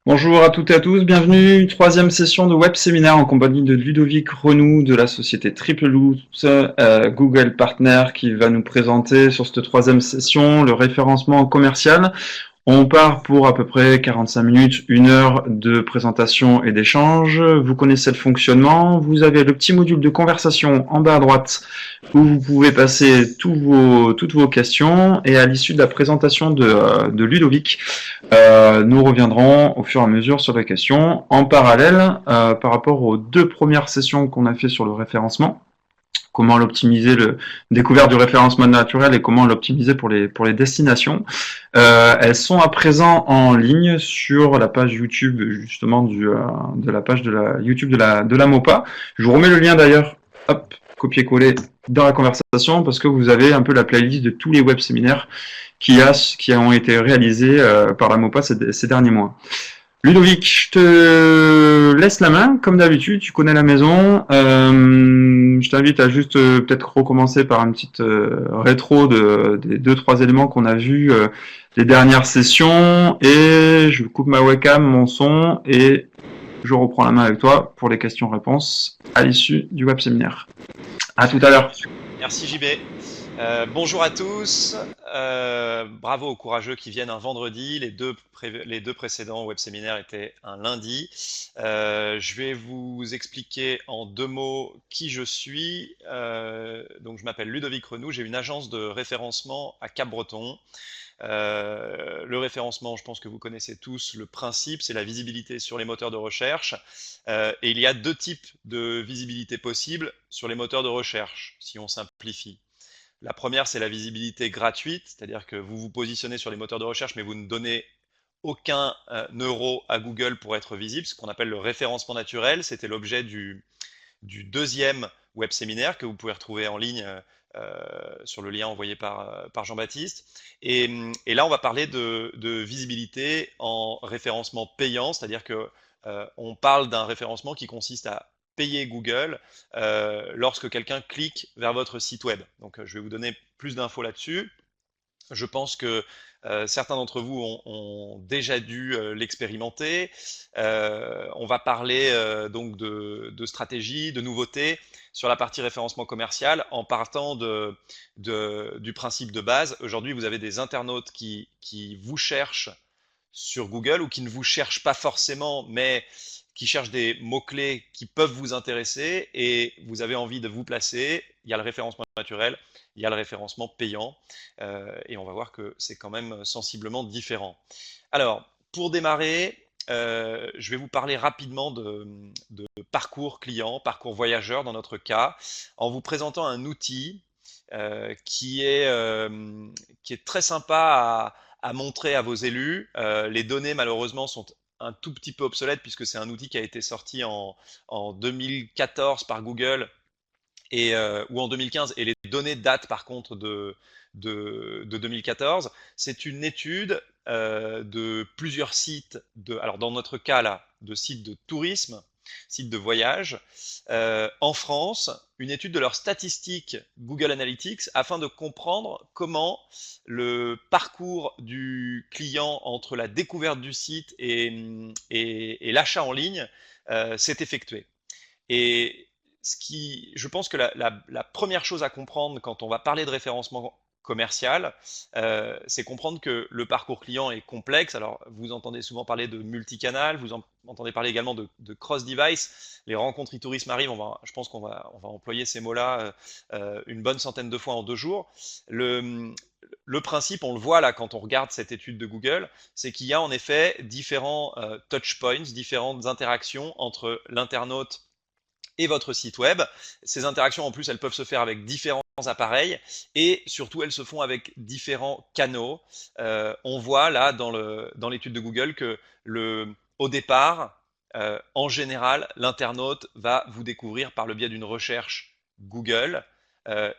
Bonjour à toutes et à tous, bienvenue, troisième session de web séminaire en compagnie de Ludovic Renou de la société Triple Loot, Google Partner qui va nous présenter sur cette troisième session le référencement commercial. On part pour à peu près 45 minutes, 1 heure de présentation et d'échange. Vous connaissez le fonctionnement. Vous avez le petit module de conversation en bas à droite où vous pouvez passer toutes vos questions. Et à l'issue de la présentation de Ludovic, nous reviendrons au fur et à mesure sur les questions. En parallèle, par rapport aux 2 premières sessions qu'on a fait sur le référencement, comment l'optimiser, le découvert du référencement naturel et comment l'optimiser pour les destinations. Elles sont à présent en ligne sur la page YouTube justement de la page de la YouTube de la MOPA. Je vous remets le lien d'ailleurs, hop, copier-coller dans la conversation parce que vous avez un peu la playlist de tous les web séminaires qui ont été réalisés par la MOPA ces derniers mois. Ludovic, je te laisse la main, comme d'habitude, tu connais la maison. Je t'invite à juste peut-être recommencer par une petite rétro des 2-3 éléments qu'on a vus les dernières sessions. Et je coupe ma webcam, mon son, et je reprends la main avec toi pour les questions-réponses à l'issue du web séminaire. À tout à l'heure. Merci JB. Bonjour à tous. Bravo aux courageux qui viennent un vendredi. Les deux précédents web séminaires étaient un lundi. Je vais vous expliquer en 2 mots qui je suis. Donc je m'appelle Ludovic Renou. J'ai une agence de référencement à Cap-Breton. Le référencement, je pense que vous connaissez tous le principe, c'est la visibilité sur les moteurs de recherche. Et il y a 2 types de visibilité possibles sur les moteurs de recherche, si on simplifie. La première, c'est la visibilité gratuite, c'est-à-dire que vous vous positionnez sur les moteurs de recherche, mais vous ne donnez aucun euro à Google pour être visible, ce qu'on appelle le référencement naturel. C'était l'objet du deuxième web séminaire que vous pouvez retrouver en ligne sur le lien envoyé par Jean-Baptiste. Et là, on va parler de visibilité en référencement payant, c'est-à-dire que on parle d'un référencement qui consiste à payer Google lorsque quelqu'un clique vers votre site web. Donc, je vais vous donner plus d'infos là-dessus. Je pense que certains d'entre vous ont déjà dû l'expérimenter. On va parler donc de stratégie, de nouveautés sur la partie référencement commercial en partant du principe de base. Aujourd'hui, vous avez des internautes qui vous cherchent sur Google ou qui ne vous cherchent pas forcément, mais qui cherchent des mots-clés qui peuvent vous intéresser et vous avez envie de vous placer. Il y a le référencement naturel, il y a le référencement payant et on va voir que c'est quand même sensiblement différent. Alors, pour démarrer, je vais vous parler rapidement de parcours client, parcours voyageur dans notre cas, en vous présentant un outil qui est très sympa à montrer à vos élus. Les données, malheureusement, sont un tout petit peu obsolètes puisque c'est un outil qui a été sorti en 2014 par Google ou en 2015, et les données datent par contre de 2014. C'est une étude de plusieurs sites, alors dans notre cas là, de sites de tourisme, sites de voyage, en France, une étude de leurs statistiques Google Analytics afin de comprendre comment le parcours du client entre la découverte du site et l'achat en ligne s'est effectué. Et je pense que la première chose à comprendre quand on va parler de référencement commercial, c'est comprendre que le parcours client est complexe. Alors, vous entendez souvent parler de multicanal, entendez parler également de cross-device. Les rencontres e-tourisme arrivent, je pense on va employer ces mots-là une bonne centaine de fois en 2 jours. Le principe, on le voit là quand on regarde cette étude de Google, c'est qu'il y a en effet différents touch points, différentes interactions entre l'internaute et votre site web. Ces interactions, en plus, elles peuvent se faire avec différents appareils et surtout, elles se font avec différents canaux. On voit là dans l'étude de Google que au départ, en général, l'internaute va vous découvrir par le biais d'une recherche Google.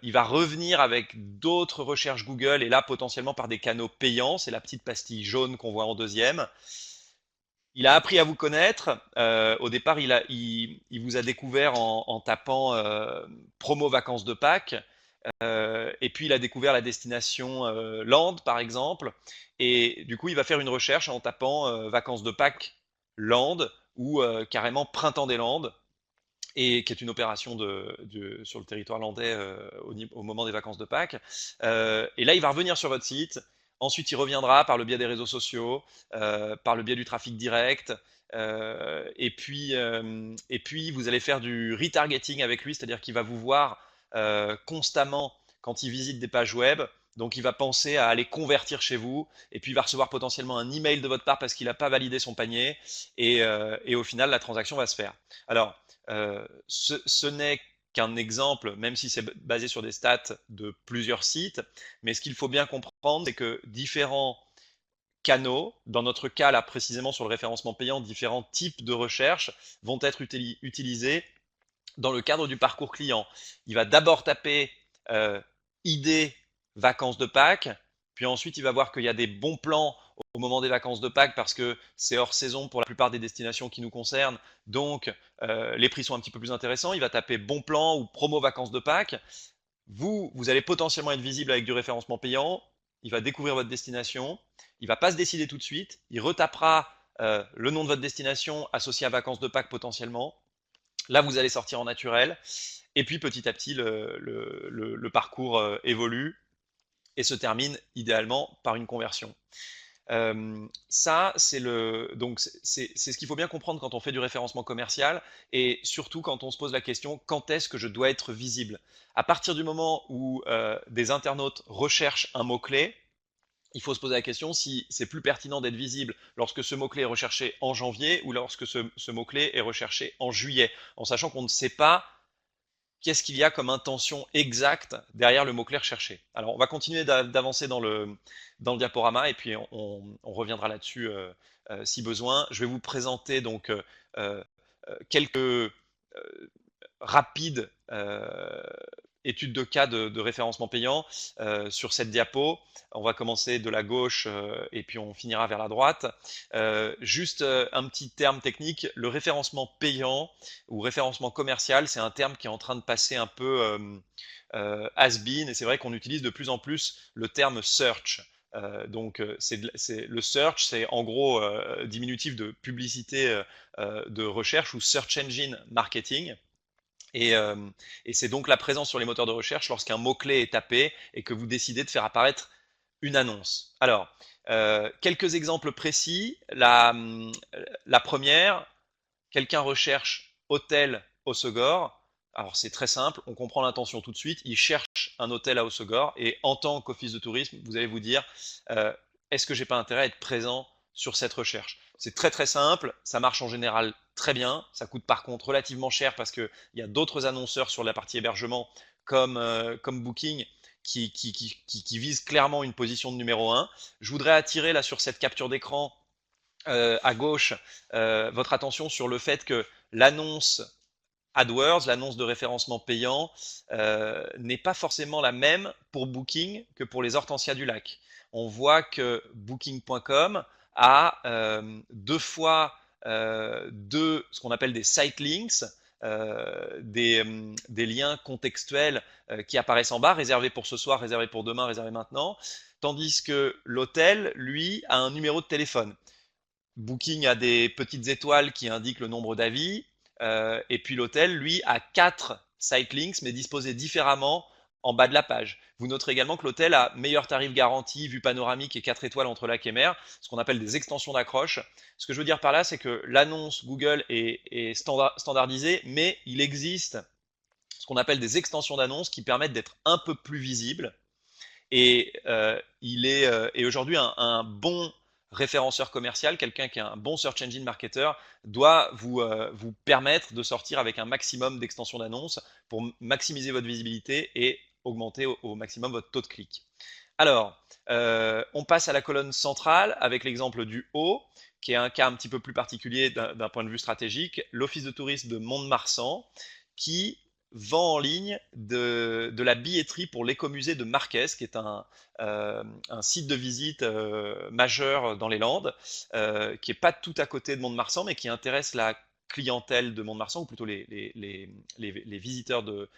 Il va revenir avec d'autres recherches Google et là potentiellement par des canaux payants. C'est la petite pastille jaune qu'on voit en deuxième. Il a appris à vous connaître. Au départ, il vous a découvert en tapant promo vacances de Pâques. Et puis, il a découvert la destination Land, par exemple. Et du coup, il va faire une recherche en tapant vacances de Pâques Landes ou carrément Printemps des Landes, et qui est une opération sur le territoire landais au moment des vacances de Pâques. Et là, il va revenir sur votre site. Ensuite, il reviendra par le biais des réseaux sociaux, par le biais du trafic direct. Et puis, vous allez faire du retargeting avec lui, c'est-à-dire qu'il va vous voir constamment quand il visite des pages web. Donc, il va penser à aller convertir chez vous, et puis il va recevoir potentiellement un email de votre part parce qu'il n'a pas validé son panier, et au final, la transaction va se faire. Alors, ce n'est qu'un exemple, même si c'est basé sur des stats de plusieurs sites, mais ce qu'il faut bien comprendre, c'est que différents canaux, dans notre cas là précisément sur le référencement payant, différents types de recherches vont être utilisés dans le cadre du parcours client. Il va d'abord taper idée vacances de Pâques, puis ensuite il va voir qu'il y a des bons plans au moment des vacances de Pâques parce que c'est hors saison pour la plupart des destinations qui nous concernent, donc les prix sont un petit peu plus intéressants. Il va taper bon plan ou promo vacances de Pâques. Vous allez potentiellement être visible avec du référencement payant. Il va découvrir votre destination. Il va pas se décider tout de suite. Il retapera le nom de votre destination associé à vacances de Pâques potentiellement. Là, vous allez sortir en naturel. Et puis petit à petit, le parcours évolue et se termine idéalement par une conversion. Ça, c'est ce qu'il faut bien comprendre quand on fait du référencement commercial, et surtout quand on se pose la question quand est-ce que je dois être visible. À partir du moment où des internautes recherchent un mot-clé, il faut se poser la question si c'est plus pertinent d'être visible lorsque ce mot-clé est recherché en janvier ou lorsque ce mot-clé est recherché en juillet, en sachant qu'on ne sait pas qu'est-ce qu'il y a comme intention exacte derrière le mot-clé recherché. Alors, on va continuer d'avancer dans le diaporama, et puis on reviendra là-dessus si besoin. Je vais vous présenter donc quelques rapides études de cas de référencement payant sur cette diapo. On va commencer de la gauche et puis on finira vers la droite. Juste un petit terme technique, le référencement payant ou référencement commercial, c'est un terme qui est en train de passer un peu has-been, et c'est vrai qu'on utilise de plus en plus le terme search. Le search, c'est en gros diminutif de publicité de recherche ou search engine marketing. Et, euh, et c'est donc la présence sur les moteurs de recherche lorsqu'un mot-clé est tapé et que vous décidez de faire apparaître une annonce. Alors, quelques exemples précis. La première, quelqu'un recherche hôtel Hossegor. Alors c'est très simple, on comprend l'intention tout de suite. Il cherche un hôtel à Hossegor, et en tant qu'office de tourisme, vous allez vous dire euh, est-ce que j'ai pas intérêt à être présent sur cette recherche? C'est très très simple, ça marche en général très bien. Ça coûte par contre relativement cher parce qu'il y a d'autres annonceurs sur la partie hébergement comme Booking qui visent clairement une position de numéro 1. Je voudrais attirer là sur cette capture d'écran à gauche votre attention sur le fait que l'annonce AdWords, l'annonce de référencement payant, n'est pas forcément la même pour Booking que pour les Hortensias du Lac. On voit que Booking.com a deux fois ce qu'on appelle des site links, des liens contextuels qui apparaissent en bas, réservés pour ce soir, réservés pour demain, réservés maintenant, tandis que l'hôtel, lui, a un numéro de téléphone. Booking a des petites étoiles qui indiquent le nombre d'avis, et puis l'hôtel, lui, a 4 site links, mais disposés différemment en bas de la page. Vous noterez également que l'hôtel a meilleur tarif garanti, vue panoramique et 4 étoiles entre lac et mer, ce qu'on appelle des extensions d'accroche. Ce que je veux dire par là, c'est que l'annonce Google est standardisée, mais il existe ce qu'on appelle des extensions d'annonces qui permettent d'être un peu plus visibles, et il est et aujourd'hui un bon référenceur commercial, quelqu'un qui est un bon search engine marketer, doit vous permettre de sortir avec un maximum d'extensions d'annonces pour maximiser votre visibilité et augmenter au maximum votre taux de clic. Alors, on passe à la colonne centrale avec l'exemple du haut, qui est un cas un petit peu plus particulier d'un point de vue stratégique, l'Office de tourisme de Mont-de-Marsan, qui vend en ligne de la billetterie pour l'écomusée de Marquès, qui est un site de visite majeur dans les Landes, qui est pas tout à côté de Mont-de-Marsan, mais qui intéresse la clientèle de Mont-de-Marsan, ou plutôt les visiteurs de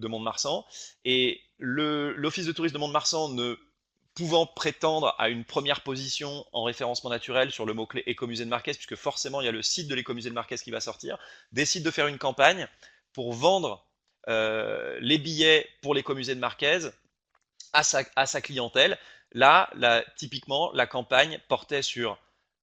Mont-de-Marsan. Et l'Office de tourisme de Mont-de-Marsan ne pouvant prétendre à une première position en référencement naturel sur le mot-clé Écomusée de Marquez, puisque forcément il y a le site de l'Écomusée de Marquez qui va sortir, décide de faire une campagne pour vendre les billets pour l'Écomusée de Marquez à sa clientèle. Là, typiquement, la campagne portait sur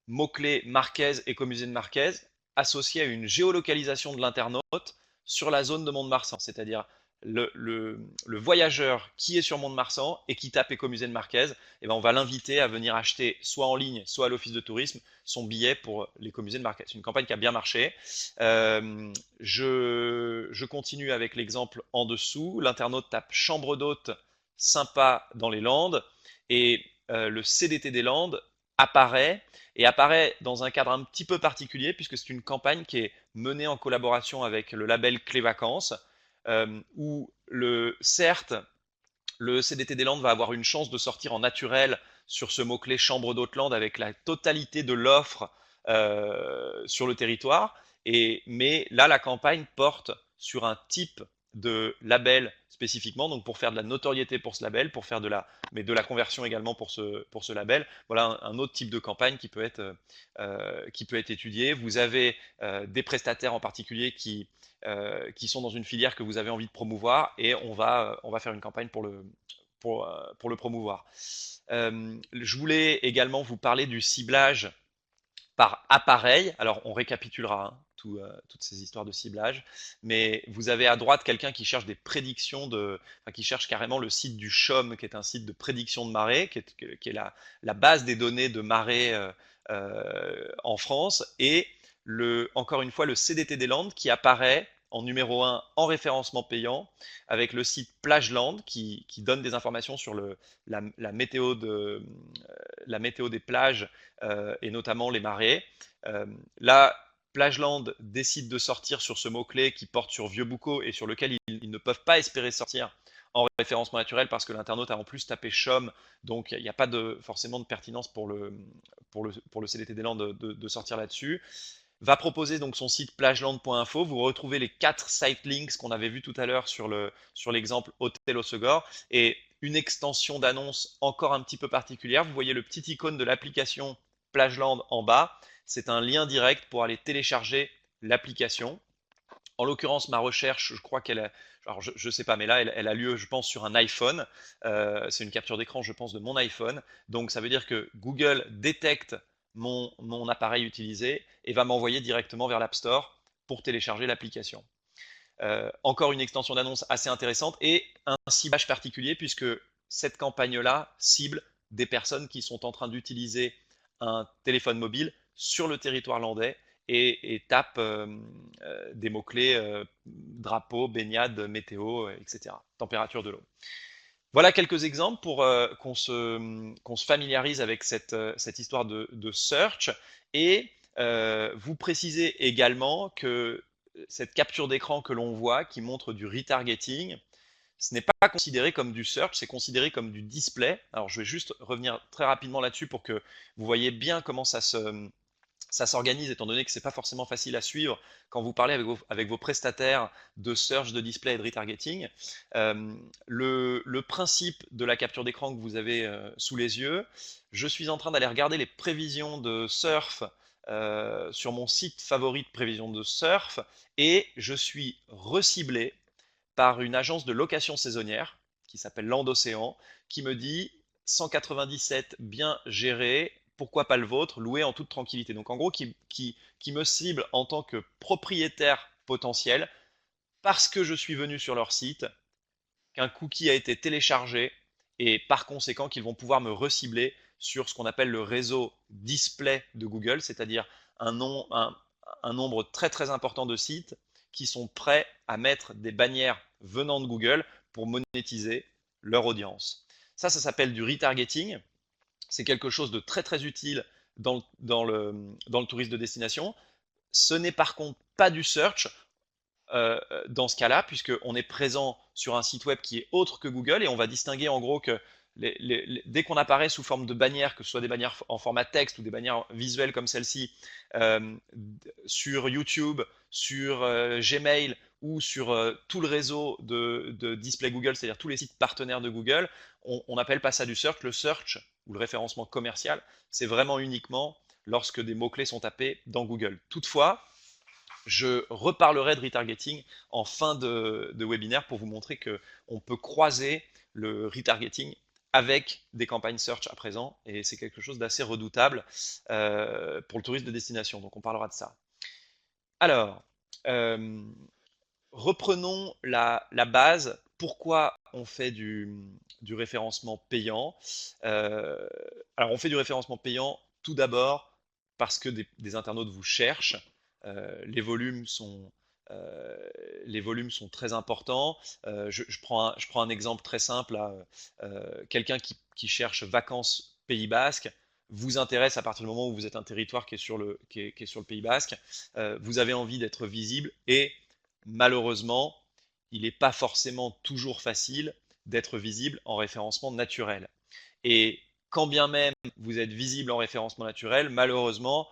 mots-clés Marquez et Écomusée de Marquez associé à une géolocalisation de l'internaute sur la zone de Mont-de-Marsan, c'est-à-dire le voyageur qui est sur Mont-de-Marsan et qui tape Écomusée de Marquez, eh ben on va l'inviter à venir acheter soit en ligne, soit à l'office de tourisme son billet pour l'Écomusée de Marquez. C'est une campagne qui a bien marché. Je continue avec l'exemple en dessous. L'internaute tape chambre d'hôte sympa dans les Landes et le CDT des Landes apparaît et apparaît dans un cadre un petit peu particulier puisque c'est une campagne qui est menée en collaboration avec le label Clé Vacances où certes le CDT des Landes va avoir une chance de sortir en naturel sur ce mot-clé chambre d'Hôte-Land avec la totalité de l'offre sur le territoire. Mais là, la campagne porte sur un type de label spécifiquement, donc pour faire de la notoriété pour ce label, mais de la conversion également pour ce label. Voilà un autre type de campagne qui peut être étudié. Vous avez des prestataires en particulier qui sont dans une filière que vous avez envie de promouvoir et on va faire une campagne pour le promouvoir. Je voulais également vous parler du ciblage par appareil. Alors, on récapitulera toutes ces histoires de ciblage, mais vous avez à droite quelqu'un qui cherche des prédictions qui cherche carrément le site du CHOM, qui est un site de prédiction de marée, qui est la base des données de marée en France, et encore une fois le CDT des Landes qui apparaît en numéro 1 en référencement payant avec le site Plageland qui donne des informations sur la météo des plages et notamment les marées. Là, Plageland décide de sortir sur ce mot-clé qui porte sur Vieux-Boucau et sur lequel ils ne peuvent pas espérer sortir en référencement naturel parce que l'internaute a en plus tapé CHOM, donc il n'y a pas forcément de pertinence pour le CDT des Landes de sortir là-dessus. Va proposer donc son site plageland.info. Vous retrouvez les 4 site links qu'on avait vu tout à l'heure sur l'exemple Hôtel au Segor et une extension d'annonce encore un petit peu particulière. Vous voyez le petit icône de l'application Plageland en bas. C'est un lien direct pour aller télécharger l'application. En l'occurrence, ma recherche, je crois qu'elle a, alors je sais pas, mais là, elle a lieu, je pense, sur un iPhone. C'est une capture d'écran, je pense, de mon iPhone. Donc, ça veut dire que Google détecte mon appareil utilisé et va m'envoyer directement vers l'App Store pour télécharger l'application. Encore une extension d'annonce assez intéressante et un ciblage particulier puisque cette campagne-là cible des personnes qui sont en train d'utiliser un téléphone mobile sur le territoire landais et tape des mots-clés drapeau, baignade, météo, etc. Température de l'eau. Voilà quelques exemples pour qu'on se familiarise avec cette histoire de search et vous précisez également que cette capture d'écran que l'on voit qui montre du retargeting, ce n'est pas considéré comme du search, c'est considéré comme du display. Alors je vais juste revenir très rapidement là-dessus pour que vous voyez bien comment ça s'organise, étant donné que c'est pas forcément facile à suivre quand vous parlez avec vos prestataires de search, de display et de retargeting. Le principe de la capture d'écran que vous avez sous les yeux, je suis en train d'aller regarder les prévisions de surf sur mon site favori de prévision de surf et je suis reciblé par une agence de location saisonnière qui s'appelle Landocéan qui me dit 197 bien géré, pourquoi pas le vôtre, loué en toute tranquillité. Donc en gros, qui me cible en tant que propriétaire potentiel parce que je suis venu sur leur site, qu'un cookie a été téléchargé et par conséquent qu'ils vont pouvoir me recibler sur ce qu'on appelle le réseau display de Google, c'est-à-dire un nombre très très important de sites qui sont prêts à mettre des bannières venant de Google pour monétiser leur audience. Ça s'appelle du retargeting. C'est quelque chose de très très utile dans le tourisme de destination. Ce n'est par contre pas du search dans ce cas-là, puisqu'on est présent sur un site web qui est autre que Google et on va distinguer en gros que dès qu'on apparaît sous forme de bannière, que ce soit des bannières en format texte ou des bannières visuelles comme celle-ci, sur YouTube, sur Gmail ou sur tout le réseau de display Google, c'est-à-dire tous les sites partenaires de Google, on n'appelle pas ça du search. Le search, ou le référencement commercial, c'est vraiment uniquement lorsque des mots-clés sont tapés dans Google. Toutefois, je reparlerai de retargeting en fin de webinaire pour vous montrer qu'on peut croiser le retargeting avec des campagnes search à présent, et c'est quelque chose d'assez redoutable pour le tourisme de destination, donc on parlera de ça. Alors, euh, reprenons la base. Pourquoi on fait du référencement payant? Alors, on fait du référencement payant tout d'abord parce que des internautes vous cherchent. Euh, les volumes sont, euh, les volumes sont très importants. Je prends un exemple très simple. Quelqu'un qui cherche vacances Pays Basque vous intéresse à partir du moment où vous êtes un territoire qui est qui est sur le Pays Basque. Vous avez envie d'être visible et malheureusement, il n'est pas forcément toujours facile d'être visible en référencement naturel. Et quand bien même vous êtes visible en référencement naturel, malheureusement,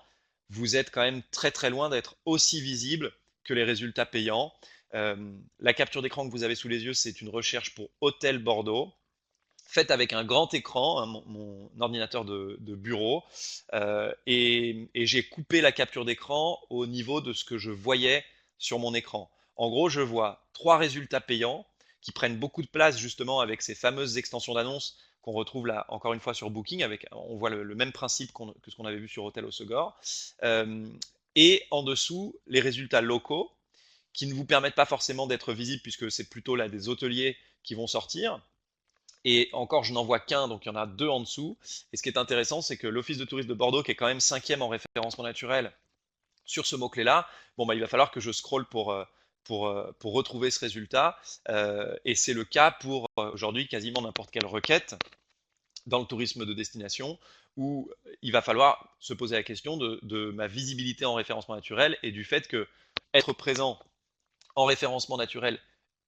vous êtes quand même très très loin d'être aussi visible que les résultats payants. La capture d'écran que vous avez sous les yeux, c'est une recherche pour Hôtel Bordeaux, faite avec un grand écran, hein, mon ordinateur de bureau, et j'ai coupé la capture d'écran au niveau de ce que je voyais sur mon écran. En gros, je vois trois résultats payants qui prennent beaucoup de place justement avec ces fameuses extensions d'annonces qu'on retrouve là encore une fois sur Booking. On voit le même principe que ce qu'on avait vu sur Hôtel Hossegor. Euh, et en dessous, les résultats locaux qui ne vous permettent pas forcément d'être visibles puisque c'est plutôt là des hôteliers qui vont sortir. Et encore, je n'en vois qu'un, donc il y en a deux en dessous. Et ce qui est intéressant, c'est que l'Office de tourisme de Bordeaux, qui est quand même cinquième en référencement naturel sur ce mot-clé-là, bon, bah, il va falloir que je scrolle pour retrouver ce résultat. Et c'est le cas pour aujourd'hui quasiment n'importe quelle requête dans le tourisme de destination, où il va falloir se poser la question de ma visibilité en référencement naturel et du fait que être présent en référencement naturel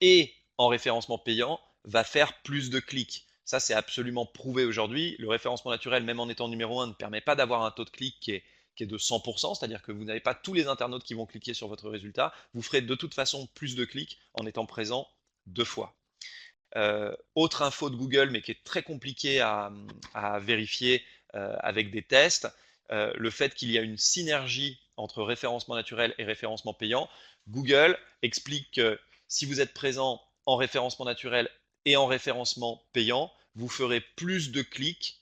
et en référencement payant va faire plus de clics. Ça, c'est absolument prouvé aujourd'hui. Le référencement naturel, même en étant numéro 1, ne permet pas d'avoir un taux de clic qui est de 100%, c'est-à-dire que vous n'avez pas tous les internautes qui vont cliquer sur votre résultat. Vous ferez de toute façon plus de clics en étant présent deux fois. Autre info de Google, mais qui est très compliqué à vérifier avec des tests, le fait qu'il y a une synergie entre référencement naturel et référencement payant. Google explique que si vous êtes présent en référencement naturel et en référencement payant, vous ferez plus de clics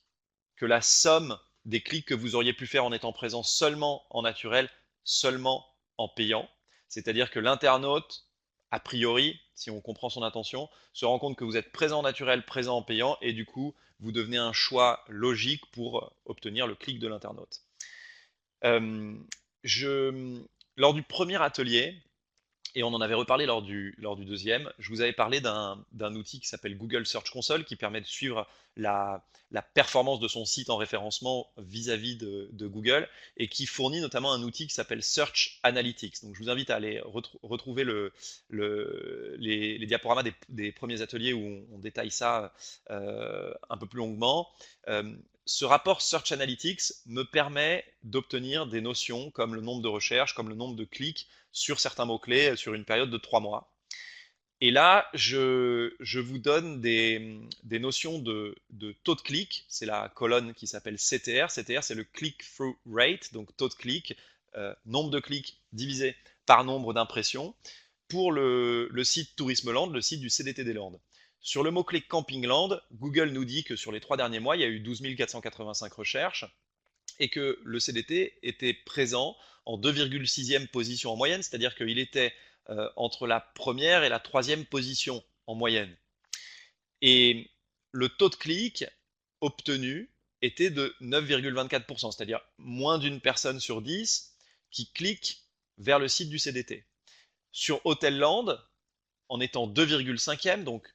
que la somme des clics que vous auriez pu faire en étant présent seulement en naturel, seulement en payant. C'est-à-dire que l'internaute, a priori, si on comprend son intention, se rend compte que vous êtes présent en naturel, présent en payant, et du coup, vous devenez un choix logique pour obtenir le clic de l'internaute. Euh, je, Lors du premier atelier, et on en avait reparlé lors du deuxième, je vous avais parlé d'un outil qui s'appelle Google Search Console qui permet de suivre la performance de son site en référencement vis-à-vis de Google et qui fournit notamment un outil qui s'appelle Search Analytics. Donc je vous invite à aller retrouver les diaporamas des premiers ateliers où on détaille ça un peu plus longuement. Ce rapport Search Analytics me permet d'obtenir des notions comme le nombre de recherches, comme le nombre de clics sur certains mots-clés sur une période de 3 mois. Et là, je vous donne des notions de taux de clic. C'est la colonne qui s'appelle CTR. CTR, c'est le click-through rate, donc taux de clic, nombre de clics divisé par nombre d'impressions, pour le site Tourismeland, le site du CDT des Landes. Sur le mot-clé Campingland, Google nous dit que sur les 3 derniers mois, il y a eu 12 485 recherches et que le CDT était présent en 2,6e position en moyenne, c'est-à-dire qu'il était entre la première et la troisième position en moyenne. Et le taux de clic obtenu était de 9,24%, c'est-à-dire moins d'une personne sur 10 qui clique vers le site du CDT. Sur Hotelland, en étant 2,5e, donc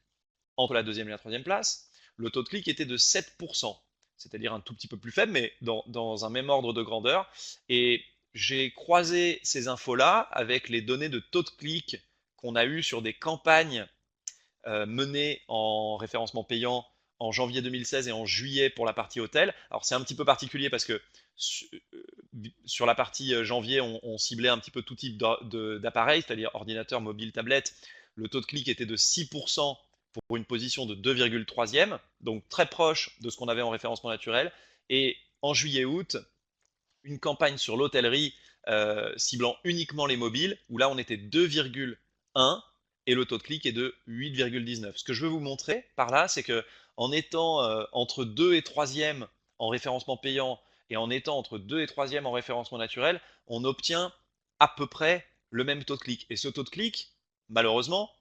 entre la deuxième et la troisième place, le taux de clic était de 7%, c'est-à-dire un tout petit peu plus faible, mais dans un même ordre de grandeur. Et j'ai croisé ces infos-là avec les données de taux de clic qu'on a eu sur des campagnes menées en référencement payant en janvier 2016 et en juillet pour la partie hôtel. Alors c'est un petit peu particulier parce que sur la partie janvier, on ciblait un petit peu tout type d'appareil, c'est-à-dire ordinateur, mobile, tablette. Le taux de clic était de 6% pour une position de 2,3e, donc très proche de ce qu'on avait en référencement naturel. Et en juillet-août, une campagne sur l'hôtellerie ciblant uniquement les mobiles, où là on était 2,1 et le taux de clic est de 8,19. Ce que je veux vous montrer par là, c'est que en étant entre 2 et 3e en référencement payant et en étant entre 2 et 3e en référencement naturel, on obtient à peu près le même taux de clic. Et ce taux de clic, malheureusement,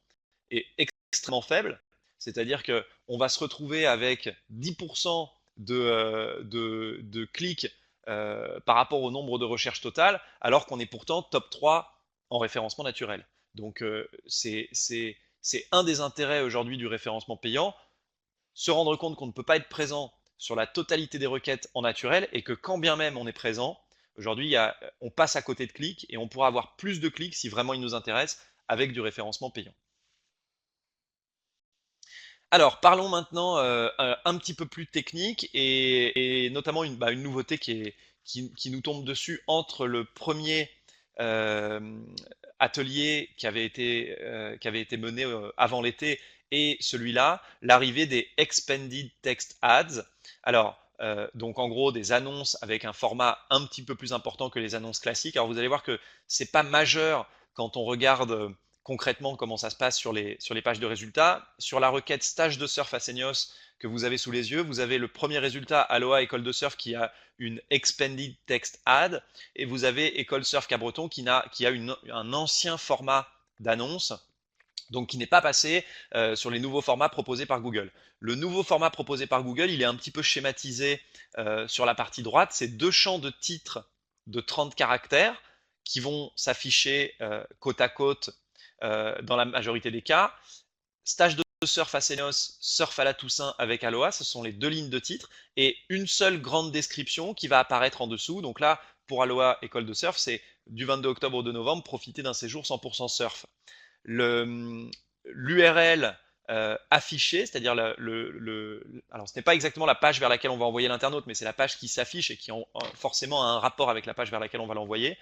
est extrêmement faible, c'est-à-dire qu'on va se retrouver avec 10% de clics par rapport au nombre de recherches totales, alors qu'on est pourtant top 3 en référencement naturel. Donc c'est un des intérêts aujourd'hui du référencement payant, se rendre compte qu'on ne peut pas être présent sur la totalité des requêtes en naturel et que quand bien même on est présent, aujourd'hui on passe à côté de clics et on pourra avoir plus de clics si vraiment il nous intéresse avec du référencement payant. Alors, parlons maintenant un petit peu plus technique et notamment une nouveauté qui nous tombe dessus entre le premier euh, atelier qui avait été mené avant l'été et celui-là, l'arrivée des Expanded Text Ads. Alors, donc en gros, des annonces avec un format un petit peu plus important que les annonces classiques. Alors, vous allez voir que c'est pas majeur quand on regarde concrètement comment ça se passe sur les pages de résultats. Sur la requête stage de surf à Seignos que vous avez sous les yeux, vous avez le premier résultat Aloha École de Surf qui a une Expanded Text Ad et vous avez École Surf Cabreton qui a un ancien format d'annonce, donc qui n'est pas passé sur les nouveaux formats proposés par Google. Le nouveau format proposé par Google, il est un petit peu schématisé sur la partie droite. C'est deux champs de titres de 30 caractères qui vont s'afficher côte à côte dans la majorité des cas. Stage de surf à Senos, surf à la Toussaint avec Aloha, ce sont les deux lignes de titre, et une seule grande description qui va apparaître en dessous. Donc là, pour Aloha École de surf, c'est du 22 octobre au 2 novembre, profiter d'un séjour 100% surf. L'URL affichée, c'est-à-dire alors ce n'est pas exactement la page vers laquelle on va envoyer l'internaute, mais c'est la page qui s'affiche et qui forcément a un rapport avec la page vers laquelle on va l'envoyer,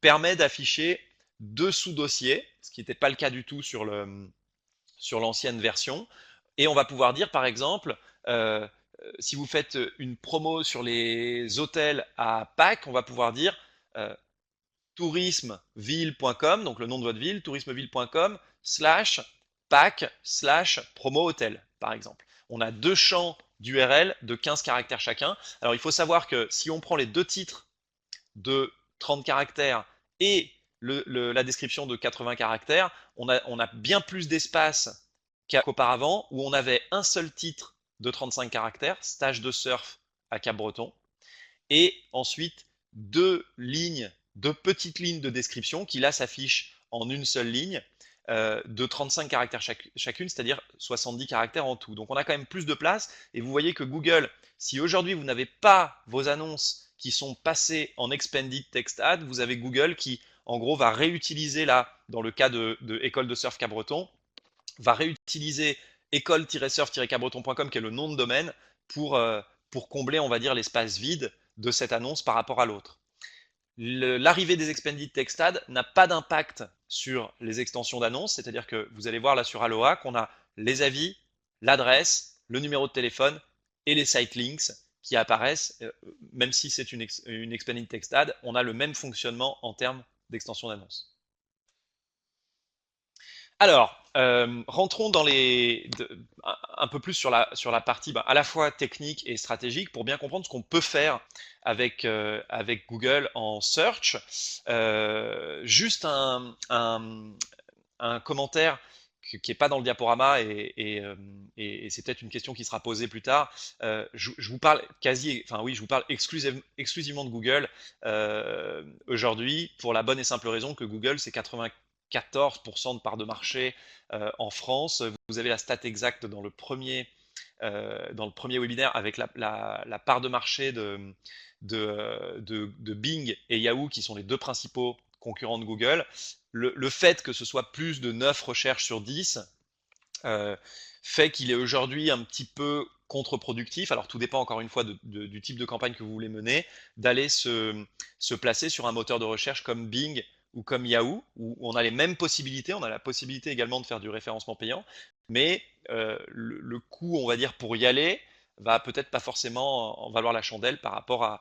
permet d'afficher deux sous-dossiers, ce qui n'était pas le cas du tout sur l'ancienne version. Et on va pouvoir dire, par exemple, si vous faites une promo sur les hôtels à Pâques, on va pouvoir dire tourismeville.com, donc le nom de votre ville, tourismeville.com, slash Pâques, slash promo hôtel, par exemple. On a deux champs d'URL de 15 caractères chacun. Alors il faut savoir que si on prend les deux titres de 30 caractères et la description de 80 caractères, on a bien plus d'espace qu'auparavant, où on avait un seul titre de 35 caractères, stage de surf à Cap-Breton, et ensuite deux petites lignes de description qui là s'affichent en une seule ligne de 35 caractères chacune, c'est-à-dire 70 caractères en tout. Donc on a quand même plus de place et vous voyez que Google, si aujourd'hui vous n'avez pas vos annonces qui sont passées en Expanded Text Ad, vous avez Google qui en gros va réutiliser là, dans le cas de École de Surf Cabreton, va réutiliser école-surf-cabreton.com qui est le nom de domaine pour combler, on va dire, l'espace vide de cette annonce par rapport à l'autre. L'arrivée des Expanded Text Ads n'a pas d'impact sur les extensions d'annonces, c'est-à-dire que vous allez voir là sur Aloha qu'on a les avis, l'adresse, le numéro de téléphone et les site links qui apparaissent, même si c'est une Expanded Text Ad, on a le même fonctionnement en termes d'extension d'annonce. Alors, rentrons un peu plus sur la partie à la fois technique et stratégique pour bien comprendre ce qu'on peut faire avec Google en search. Juste un commentaire qui n'est pas dans le diaporama et c'est peut-être une question qui sera posée plus tard. Je vous parle je vous parle exclusivement de Google aujourd'hui pour la bonne et simple raison que Google c'est 14% de part de marché en France. Vous avez la stat exacte dans le premier webinaire avec la part de marché de Bing et Yahoo qui sont les deux principaux concurrents de Google. Le fait que ce soit plus de 9 recherches sur 10 fait qu'il est aujourd'hui un petit peu contre-productif, alors tout dépend encore une fois du type de campagne que vous voulez mener, d'aller se placer sur un moteur de recherche comme Bing ou comme Yahoo, où on a les mêmes possibilités, on a la possibilité également de faire du référencement payant, mais le coût, on va dire, pour y aller, va peut-être pas forcément en valoir la chandelle par rapport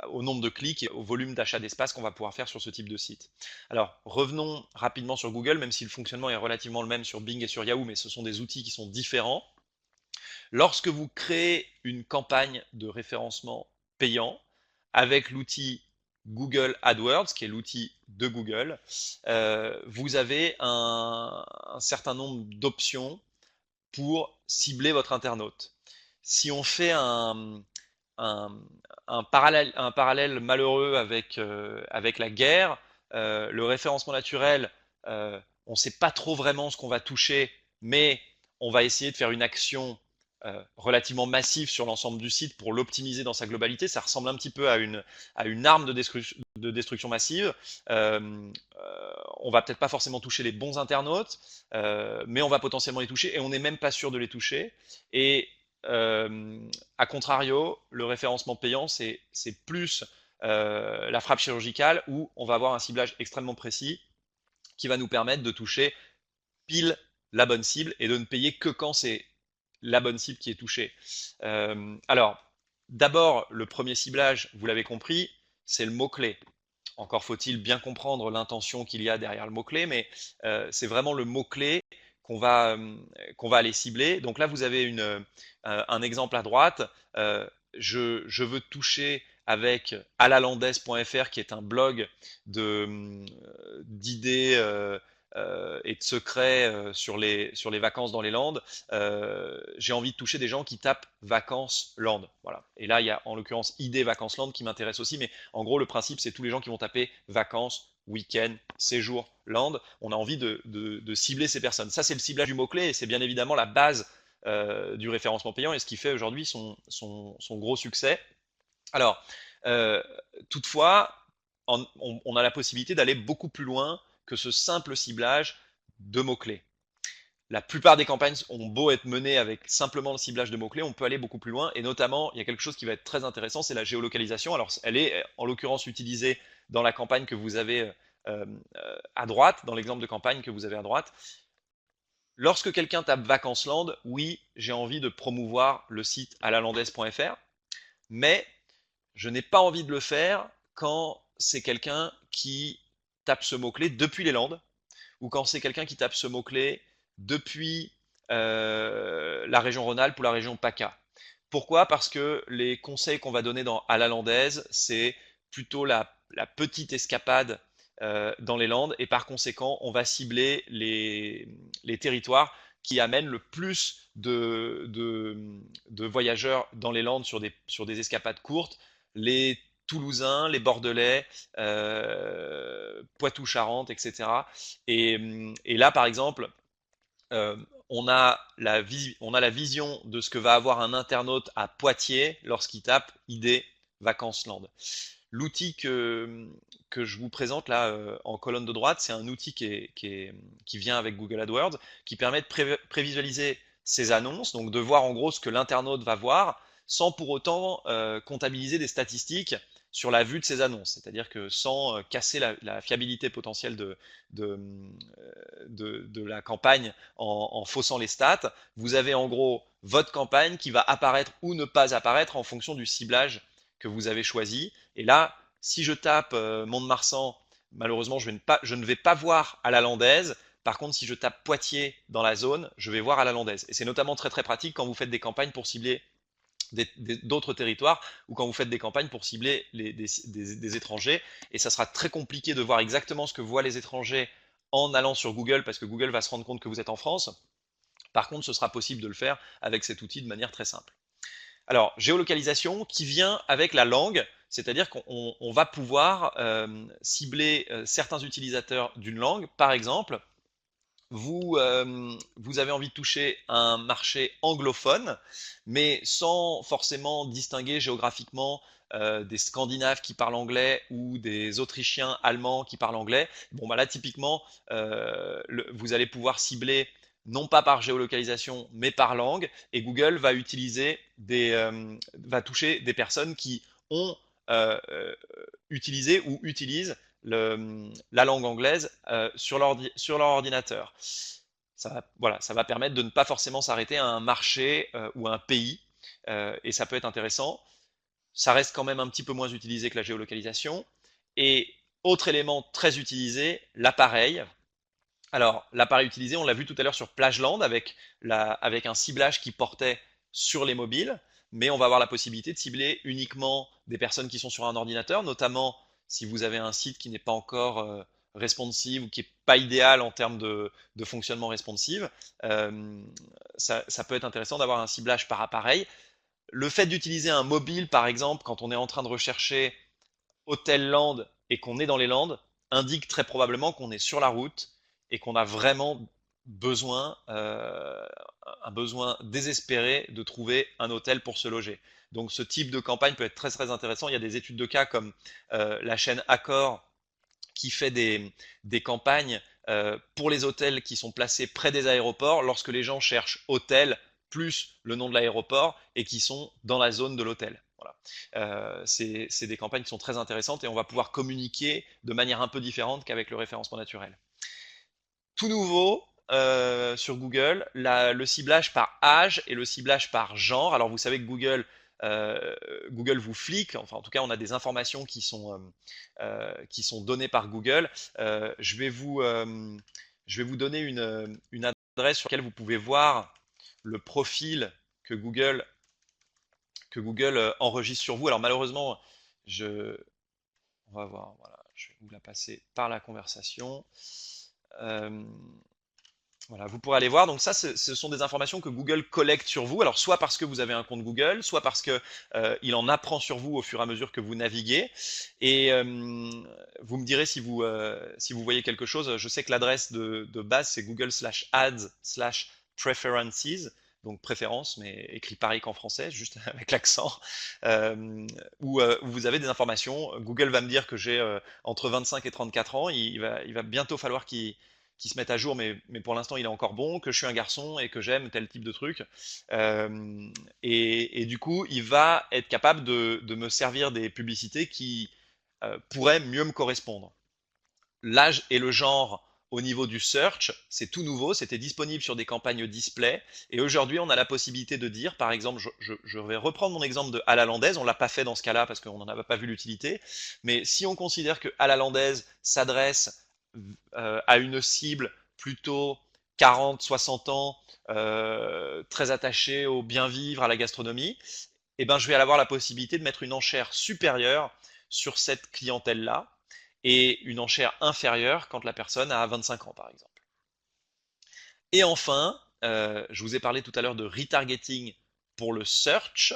au nombre de clics et au volume d'achat d'espace qu'on va pouvoir faire sur ce type de site. Alors, revenons rapidement sur Google, même si le fonctionnement est relativement le même sur Bing et sur Yahoo, mais ce sont des outils qui sont différents. Lorsque vous créez une campagne de référencement payant avec l'outil Google AdWords, qui est l'outil de Google, vous avez un certain nombre d'options pour cibler votre internaute. Si on fait un, un parallèle malheureux avec la guerre, le référencement naturel, on ne sait pas trop vraiment ce qu'on va toucher, mais on va essayer de faire une action relativement massive sur l'ensemble du site pour l'optimiser dans sa globalité. Ça ressemble un petit peu à une arme de destruction massive. On va peut-être pas forcément toucher les bons internautes, mais on va potentiellement les toucher et on n'est même pas sûr de les toucher. Et à contrario, le référencement payant, c'est plus la frappe chirurgicale où on va avoir un ciblage extrêmement précis qui va nous permettre de toucher pile la bonne cible et de ne payer que quand c'est la bonne cible qui est touchée. Alors, d'abord, le premier ciblage, vous l'avez compris, c'est le mot-clé. Encore faut-il bien comprendre l'intention qu'il y a derrière le mot-clé, mais c'est vraiment le mot-clé qu'on va aller cibler. Donc là, vous avez un exemple à droite. Je veux toucher avec alalandaise.fr, qui est un blog d'idées et de secrets sur les vacances dans les Landes. J'ai envie de toucher des gens qui tapent vacances Landes. Voilà. Et là, il y a en l'occurrence idées vacances Landes qui m'intéresse aussi, mais en gros, le principe, c'est tous les gens qui vont taper vacances, week-end, séjour, Landes. On a envie de cibler ces personnes. Ça, c'est le ciblage du mot-clé et c'est bien évidemment la base du référencement payant et ce qui fait aujourd'hui son gros succès. Alors, euh, toutefois, on a la possibilité d'aller beaucoup plus loin que ce simple ciblage de mots-clés. La plupart des campagnes ont beau être menées avec simplement le ciblage de mots-clés, on peut aller beaucoup plus loin, et notamment, il y a quelque chose qui va être très intéressant, c'est la géolocalisation. Alors, elle est en l'occurrence utilisée dans la campagne que vous avez à droite, dans l'exemple de campagne que vous avez à droite. Lorsque quelqu'un tape Vacances-Land, oui, j'ai envie de promouvoir le site alalandaise.fr, mais je n'ai pas envie de le faire quand c'est quelqu'un qui tape ce mot-clé depuis les Landes, ou quand c'est quelqu'un qui tape ce mot-clé depuis la région Rhône-Alpes ou la région PACA. Pourquoi? Parce que les conseils qu'on va donner à la landaise, c'est plutôt la petite escapade dans les Landes, et par conséquent, on va cibler les territoires qui amènent le plus de voyageurs dans les Landes sur des escapades courtes, les Toulousains, les Bordelais, Poitou-Charentes, etc. Et là, par exemple, euh, on a la vision de ce que va avoir un internaute à Poitiers lorsqu'il tape ID Vacances Land. L'outil que je vous présente là en colonne de droite, c'est un outil qui vient avec Google AdWords, qui permet de prévisualiser ces annonces, donc de voir en gros ce que l'internaute va voir, sans pour autant comptabiliser des statistiques sur la vue de ces annonces, c'est-à-dire que sans casser la fiabilité potentielle de, de la campagne en faussant les stats, vous avez en gros votre campagne qui va apparaître ou ne pas apparaître en fonction du ciblage que vous avez choisi. Et là, si je tape Mont-de-Marsan, malheureusement, je ne vais pas voir à la landaise. Par contre, si je tape Poitiers dans la zone, je vais voir à la landaise. Et c'est notamment très très pratique quand vous faites des campagnes pour cibler d'autres territoires ou quand vous faites des campagnes pour cibler des étrangers. Et ça sera très compliqué de voir exactement ce que voient les étrangers en allant sur Google parce que Google va se rendre compte que vous êtes en France. Par contre, ce sera possible de le faire avec cet outil de manière très simple. Alors, géolocalisation qui vient avec la langue, c'est-à-dire qu'on va pouvoir cibler certains utilisateurs d'une langue. Par exemple, vous avez envie de toucher un marché anglophone, mais sans forcément distinguer géographiquement des Scandinaves qui parlent anglais ou des Autrichiens allemands qui parlent anglais. Bon, bah là, typiquement, vous allez pouvoir cibler non pas par géolocalisation, mais par langue, et Google va toucher des personnes qui ont utilisé ou utilisent la langue anglaise sur leur ordinateur. Voilà, ça va permettre de ne pas forcément s'arrêter à un marché ou à un pays, et ça peut être intéressant. Ça reste quand même un petit peu moins utilisé que la géolocalisation. Et autre élément très utilisé, l'appareil. Alors, l'appareil utilisé, on l'a vu tout à l'heure sur Plageland avec un ciblage qui portait sur les mobiles, mais on va avoir la possibilité de cibler uniquement des personnes qui sont sur un ordinateur, notamment si vous avez un site qui n'est pas encore responsive ou qui n'est pas idéal en termes de fonctionnement responsive. Euh, ça peut être intéressant d'avoir un ciblage par appareil. Le fait d'utiliser un mobile, par exemple, quand on est en train de rechercher Hôtel Land et qu'on est dans les Landes, indique très probablement qu'on est sur la route et qu'on a vraiment un besoin désespéré de trouver un hôtel pour se loger. Donc ce type de campagne peut être très très intéressant. Il y a des études de cas comme la chaîne Accor qui fait des campagnes pour les hôtels qui sont placés près des aéroports lorsque les gens cherchent hôtel plus le nom de l'aéroport et qui sont dans la zone de l'hôtel. Voilà. C'est des campagnes qui sont très intéressantes et on va pouvoir communiquer de manière un peu différente qu'avec le référencement naturel. Tout nouveau sur Google, le ciblage par âge et le ciblage par genre. Alors vous savez que Google vous flique, enfin en tout cas on a des informations qui sont données par Google. Je vais vous donner une adresse sur laquelle vous pouvez voir le profil que Google enregistre sur vous. Alors malheureusement, je, on va voir, voilà, je vais vous la passer par la conversation. Euh, voilà, vous pourrez aller voir. Donc ça, ce sont des informations que Google collecte sur vous. Alors soit parce que vous avez un compte Google, soit parce que il en apprend sur vous au fur et à mesure que vous naviguez. Et vous me direz si vous voyez quelque chose. Je sais que l'adresse de base c'est google/ads/preferences, donc préférence, mais écrit pareil qu'en français, juste avec l'accent, où vous avez des informations. Google va me dire que j'ai entre 25 et 34 ans. Il va bientôt falloir qui se mettent à jour, mais pour l'instant il est encore bon, que je suis un garçon et que j'aime tel type de truc. Et du coup, il va être capable de me servir des publicités qui pourraient mieux me correspondre. L'âge et le genre au niveau du search, c'est tout nouveau, c'était disponible sur des campagnes display, et aujourd'hui on a la possibilité de dire, par exemple, je vais reprendre mon exemple de à la landaise, on l'a pas fait dans ce cas-là parce qu'on n'en avait pas vu l'utilité, mais si on considère que à la landaise s'adresse à une cible plutôt 40-60 ans, très attachée au bien vivre, à la gastronomie, eh ben, je vais avoir la possibilité de mettre une enchère supérieure sur cette clientèle-là et une enchère inférieure quand la personne a 25 ans, par exemple. Et enfin, je vous ai parlé tout à l'heure de retargeting pour le search.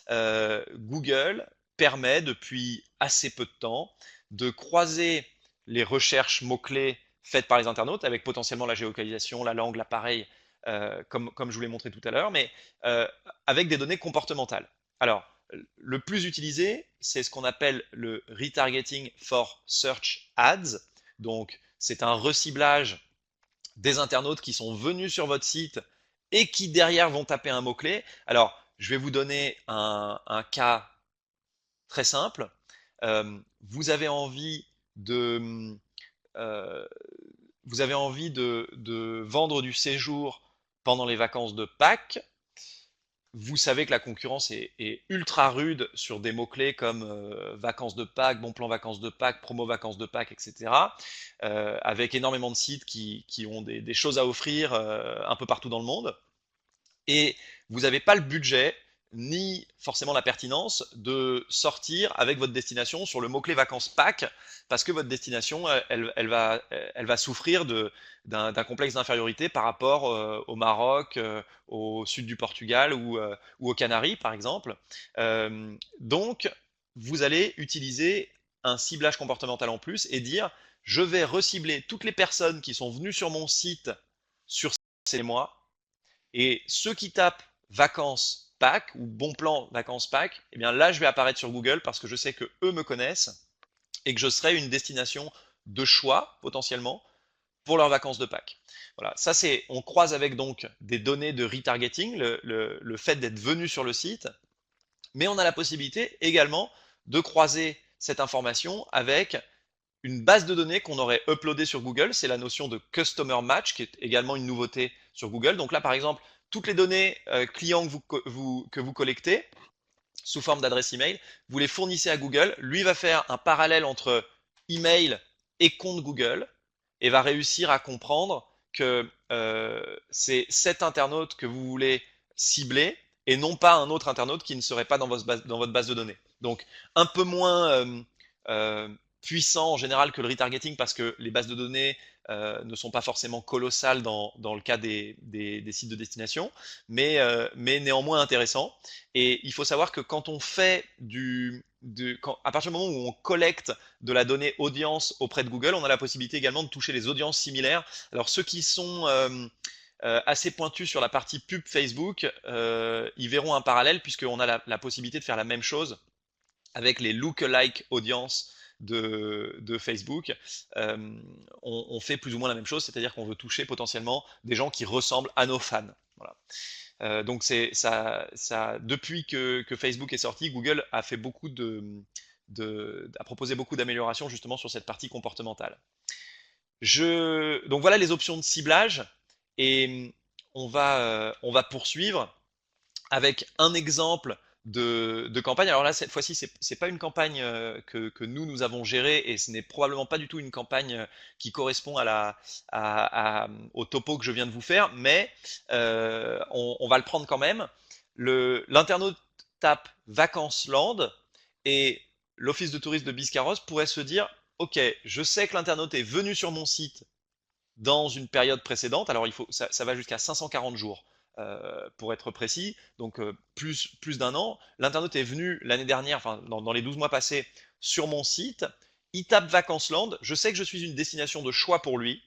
Google permet depuis assez peu de temps de croiser les recherches mots-clés faites par les internautes avec potentiellement la géolocalisation, la langue, l'appareil, comme je vous l'ai montré tout à l'heure, mais euh, avec des données comportementales. Alors, le plus utilisé, c'est ce qu'on appelle le retargeting for search ads. Donc, c'est un reciblage des internautes qui sont venus sur votre site et qui derrière vont taper un mot-clé. Alors, je vais vous donner un cas très simple. Vous avez envie de, euh, vous avez envie de vendre du séjour pendant les vacances de Pâques. Vous savez que la concurrence est ultra rude sur des mots-clés comme vacances de Pâques, bon plan vacances de Pâques, promo vacances de Pâques, etc. Avec énormément de sites qui ont des choses à offrir un peu partout dans le monde. Et vous n'avez pas le budget ni forcément la pertinence de sortir avec votre destination sur le mot-clé vacances Pâques, parce que votre destination, elle va souffrir d'un complexe d'infériorité par rapport au Maroc, au sud du Portugal ou aux Canaries, par exemple. Donc, vous allez utiliser un ciblage comportemental en plus et dire, je vais recibler toutes les personnes qui sont venues sur mon site sur ces mois, et ceux qui tapent vacances Pâques ou bon plan vacances Pâques, eh bien là je vais apparaître sur Google parce que je sais que eux me connaissent et que je serai une destination de choix potentiellement pour leurs vacances de Pâques. Voilà, ça c'est, on croise avec donc des données de retargeting, le fait d'être venu sur le site, mais on a la possibilité également de croiser cette information avec une base de données qu'on aurait uploadée sur Google. C'est la notion de Customer Match, qui est également une nouveauté sur Google. Donc là, par exemple, toutes les données clients que vous collectez sous forme d'adresse email, vous les fournissez à Google. Lui va faire un parallèle entre email et compte Google et va réussir à comprendre que c'est cet internaute que vous voulez cibler et non pas un autre internaute qui ne serait pas dans votre base de données. Donc un peu moins puissant en général que le retargeting parce que les bases de données ne sont pas forcément colossales dans le cas des sites de destination, mais néanmoins intéressant. Et il faut savoir que quand on fait à partir du moment où on collecte de la donnée audience auprès de Google, on a la possibilité également de toucher les audiences similaires. Alors ceux qui sont assez pointus sur la partie pub Facebook, ils verront un parallèle puisqu'on a la possibilité de faire la même chose avec les lookalike audiences de Facebook. On fait plus ou moins la même chose, c'est-à-dire qu'on veut toucher potentiellement des gens qui ressemblent à nos fans. Voilà. Donc c'est ça, depuis que Facebook est sorti, Google a fait beaucoup a proposé beaucoup d'améliorations justement sur cette partie comportementale. Donc voilà les options de ciblage et on va poursuivre avec un exemple de campagne. Alors là, cette fois-ci, c'est pas une campagne que nous avons gérée et ce n'est probablement pas du tout une campagne qui correspond au topo que je viens de vous faire, mais on va le prendre quand même. L'internaute tape Vacances-Land et l'office de tourisme de Biscarrosse pourrait se dire, ok, je sais que l'internaute est venu sur mon site dans une période précédente. Alors ça va jusqu'à 540 jours. Pour être précis, donc plus d'un an. L'internaute est venu l'année dernière, enfin dans les 12 mois passés, sur mon site. Il tape Vacances-Land. Je sais que je suis une destination de choix pour lui.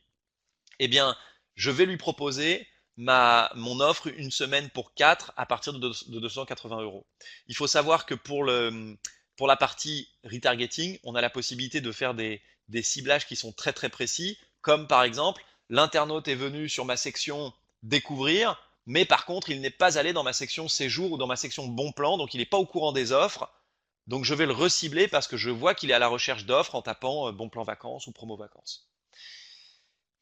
Eh bien, je vais lui proposer mon offre une semaine pour 4 à partir de 280 euros. Il faut savoir que pour la partie retargeting, on a la possibilité de faire des ciblages qui sont très très précis, comme par exemple, l'internaute est venu sur ma section découvrir, mais par contre, il n'est pas allé dans ma section séjour ou dans ma section bon plan, donc il n'est pas au courant des offres. Donc je vais le recibler parce que je vois qu'il est à la recherche d'offres en tapant bon plan vacances ou promo vacances.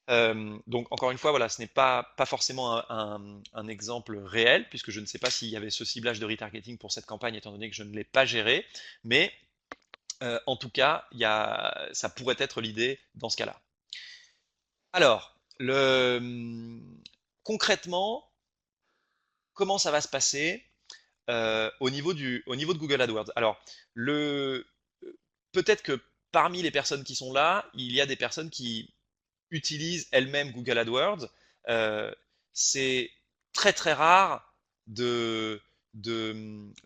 Donc encore une fois, voilà, ce n'est pas forcément un exemple réel, puisque je ne sais pas s'il y avait ce ciblage de retargeting pour cette campagne, étant donné que je ne l'ai pas géré, mais en tout cas, ça pourrait être l'idée dans ce cas-là. Alors, concrètement, comment ça va se passer au niveau de Google AdWords? Alors, peut-être que parmi les personnes qui sont là, il y a des personnes qui utilisent elles-mêmes Google AdWords. C'est très très rare de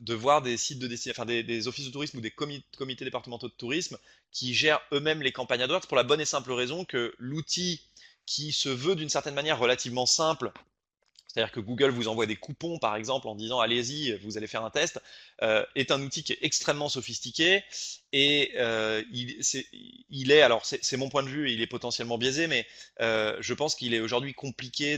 voir des sites de destination, enfin des offices de tourisme ou des comités départementaux de tourisme qui gèrent eux-mêmes les campagnes AdWords pour la bonne et simple raison que l'outil qui se veut d'une certaine manière relativement simple, c'est-à-dire que Google vous envoie des coupons, par exemple, en disant allez-y, vous allez faire un test, est un outil qui est extrêmement sophistiqué et alors c'est mon point de vue, il est potentiellement biaisé, mais je pense qu'il est aujourd'hui compliqué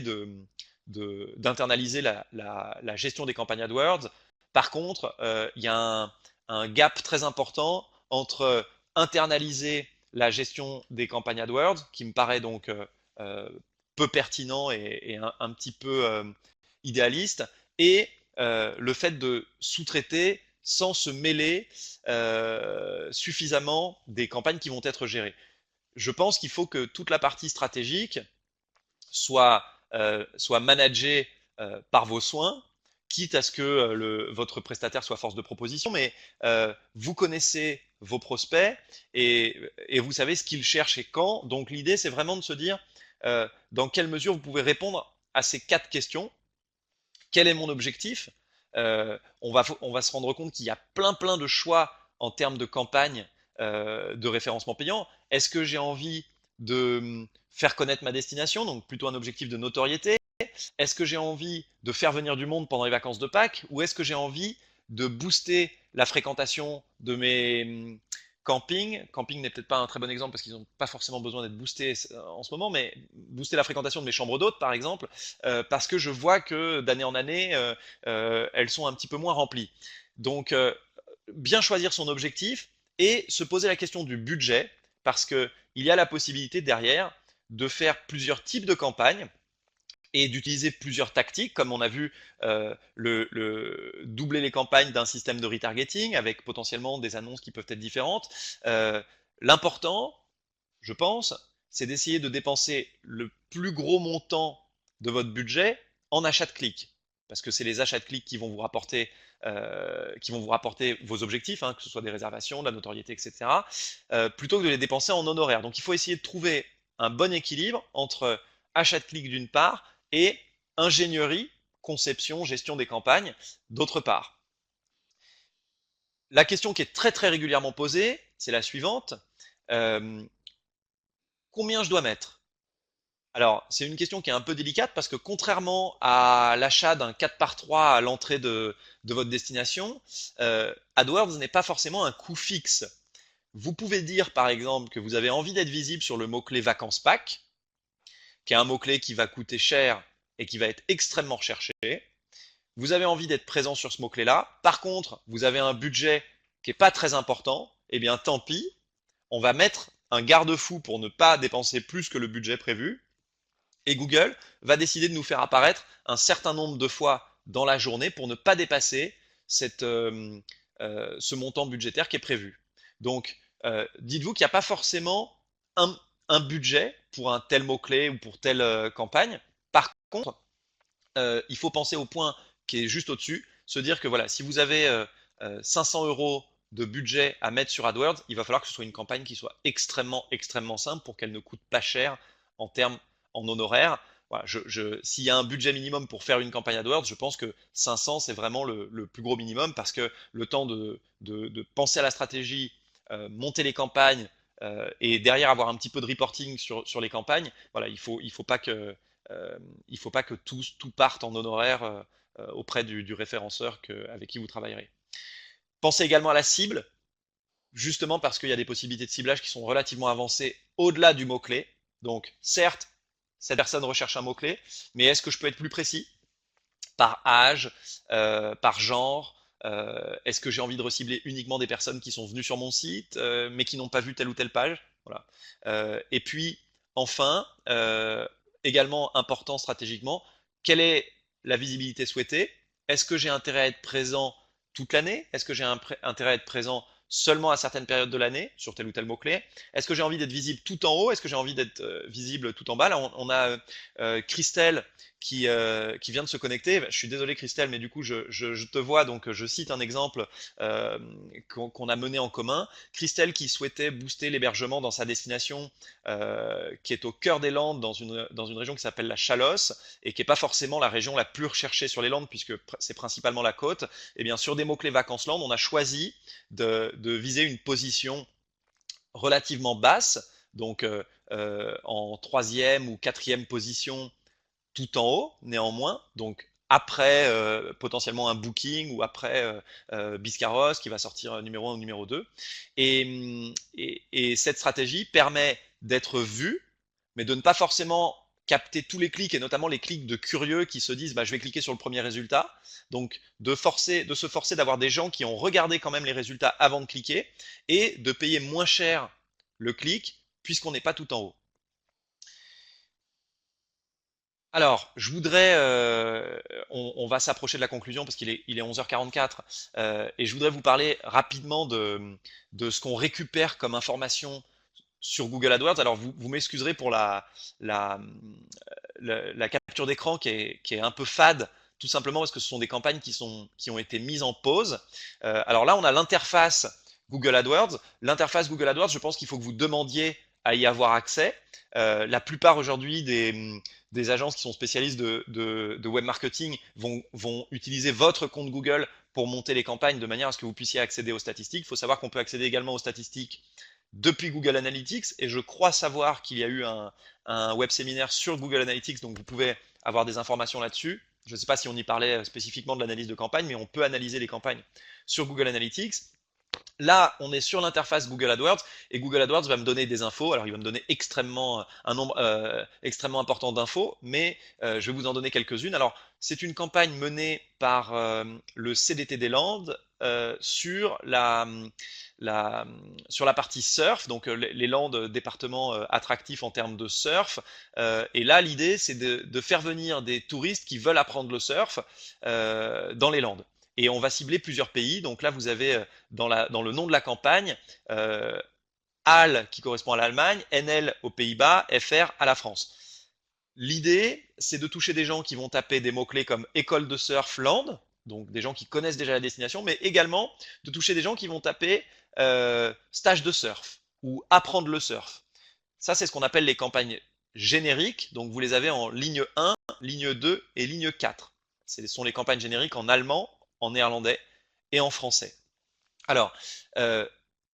d'internaliser la gestion des campagnes AdWords. Par contre, il y a un gap très important entre internaliser la gestion des campagnes AdWords, qui me paraît donc peu pertinent et un petit peu idéaliste, et le fait de sous-traiter sans se mêler suffisamment des campagnes qui vont être gérées. Je pense qu'il faut que toute la partie stratégique soit managée par vos soins, quitte à ce que votre prestataire soit force de proposition, mais vous connaissez vos prospects et vous savez ce qu'ils cherchent et quand. Donc l'idée, c'est vraiment de se dire dans quelle mesure vous pouvez répondre à ces 4 questions. Quel est mon objectif? On va se rendre compte qu'il y a plein de choix en termes de campagne de référencement payant. Est-ce que j'ai envie de faire connaître ma destination, donc plutôt un objectif de notoriété? Est-ce que j'ai envie de faire venir du monde pendant les vacances de Pâques? Ou est-ce que j'ai envie de booster la fréquentation de camping. Camping n'est peut-être pas un très bon exemple parce qu'ils n'ont pas forcément besoin d'être boostés en ce moment, mais booster la fréquentation de mes chambres d'hôtes, par exemple, parce que je vois que d'année en année, elles sont un petit peu moins remplies. Donc, bien choisir son objectif et se poser la question du budget, parce que il y a la possibilité derrière de faire plusieurs types de campagnes et d'utiliser plusieurs tactiques, comme on a vu doubler les campagnes d'un système de retargeting avec potentiellement des annonces qui peuvent être différentes. Euh, L'important, je pense, c'est d'essayer de dépenser le plus gros montant de votre budget en achat de clics. Parce que c'est les achats de clics qui vont vous rapporter vos objectifs, hein, que ce soit des réservations, de la notoriété, etc., plutôt que de les dépenser en honoraires. Donc il faut essayer de trouver un bon équilibre entre achat de clics d'une part et ingénierie, conception, gestion des campagnes d'autre part. La question qui est très très régulièrement posée, c'est la suivante. Euh, Combien je dois mettre? Alors, c'est une question qui est un peu délicate parce que contrairement à l'achat d'un 4 par 3 à l'entrée de votre destination, AdWords n'est pas forcément un coût fixe. Vous pouvez dire par exemple que vous avez envie d'être visible sur le mot-clé vacances pack, qui est un mot-clé qui va coûter cher et qui va être extrêmement recherché. Vous avez envie d'être présent sur ce mot-clé-là. Par contre, vous avez un budget qui n'est pas très important. Eh bien, tant pis, on va mettre un garde-fou pour ne pas dépenser plus que le budget prévu. Et Google va décider de nous faire apparaître un certain nombre de fois dans la journée pour ne pas dépasser ce montant budgétaire qui est prévu. Donc, dites-vous qu'il n'y a pas forcément un budget pour un tel mot-clé ou pour telle campagne. Par contre, il faut penser au point qui est juste au-dessus, se dire que voilà, si vous avez 500 € de budget à mettre sur AdWords, il va falloir que ce soit une campagne qui soit extrêmement, extrêmement simple pour qu'elle ne coûte pas cher en termes en honoraires. Voilà, s'il y a un budget minimum pour faire une campagne AdWords, je pense que 500 c'est vraiment le plus gros minimum parce que le temps de penser à la stratégie, monter les campagnes et derrière avoir un petit peu de reporting sur les campagnes, voilà, il faut pas que tout parte en honoraires auprès du référenceur avec qui vous travaillerez. Pensez également à la cible, justement parce qu'il y a des possibilités de ciblage qui sont relativement avancées au-delà du mot-clé. Donc, certes, cette personne recherche un mot-clé, mais est-ce que je peux être plus précis par âge, par genre? Est-ce que j'ai envie de recibler uniquement des personnes qui sont venues sur mon site, mais qui n'ont pas vu telle ou telle page? Voilà. Et puis, enfin, également important stratégiquement, quelle est la visibilité souhaitée? Est-ce que j'ai intérêt à être présent toute l'année? Est-ce que j'ai intérêt à être présent seulement à certaines périodes de l'année sur tel ou tel mot-clé? Est-ce que j'ai envie d'être visible tout en haut? Est-ce que j'ai envie d'être visible tout en bas? Là, on a Christelle qui vient de se connecter. Je suis désolé Christelle, mais du coup je te vois, donc je cite un exemple qu'on a mené en commun. Christelle qui souhaitait booster l'hébergement dans sa destination qui est au cœur des Landes, dans une région qui s'appelle la Chalosse, et qui n'est pas forcément la région la plus recherchée sur les Landes, puisque c'est principalement la côte. Et bien sur des mots-clés vacances Landes, on a choisi de viser une position relativement basse, donc en troisième ou quatrième position tout en haut, néanmoins, donc après potentiellement un booking ou après Biscarrosse qui va sortir numéro 1 ou numéro 2. Et cette stratégie permet d'être vu, mais de ne pas forcément capter tous les clics et notamment les clics de curieux qui se disent bah, je vais cliquer sur le premier résultat. Donc de se forcer d'avoir des gens qui ont regardé quand même les résultats avant de cliquer et de payer moins cher le clic puisqu'on n'est pas tout en haut. Alors, on va s'approcher de la conclusion parce qu'il est 11h44 et je voudrais vous parler rapidement de ce qu'on récupère comme information sur Google AdWords. Alors, vous m'excuserez pour la, la capture d'écran qui est un peu fade, tout simplement parce que ce sont des campagnes qui ont été mises en pause. Alors là, on a l'interface Google AdWords. L'interface Google AdWords, je pense qu'il faut que vous demandiez à y avoir accès. La plupart aujourd'hui des agences qui sont spécialistes de web marketing vont utiliser votre compte Google pour monter les campagnes de manière à ce que vous puissiez accéder aux statistiques. Il faut savoir qu'on peut accéder également aux statistiques depuis Google Analytics et je crois savoir qu'il y a eu un web séminaire sur Google Analytics, donc vous pouvez avoir des informations là-dessus. Je ne sais pas si on y parlait spécifiquement de l'analyse de campagne, mais on peut analyser les campagnes sur Google Analytics. Là, on est sur l'interface Google AdWords et Google AdWords va me donner des infos. Alors, il va me donner un nombre extrêmement important d'infos, mais je vais vous en donner quelques-unes. Alors, c'est une campagne menée par le CDT des Landes la, sur la partie surf, donc les Landes, départements attractifs en termes de surf. Et là, l'idée, c'est de faire venir des touristes qui veulent apprendre le surf dans les Landes. Et on va cibler plusieurs pays. Donc là, vous avez dans le nom de la campagne, euh, AL qui correspond à l'Allemagne, NL aux Pays-Bas, FR à la France. L'idée, c'est de toucher des gens qui vont taper des mots-clés comme école de surf land, donc des gens qui connaissent déjà la destination, mais également de toucher des gens qui vont taper stage de surf ou apprendre le surf. Ça, c'est ce qu'on appelle les campagnes génériques. Donc vous les avez en ligne 1, ligne 2 et ligne 4. Ce sont les campagnes génériques en allemand, en néerlandais et en français. Alors, euh,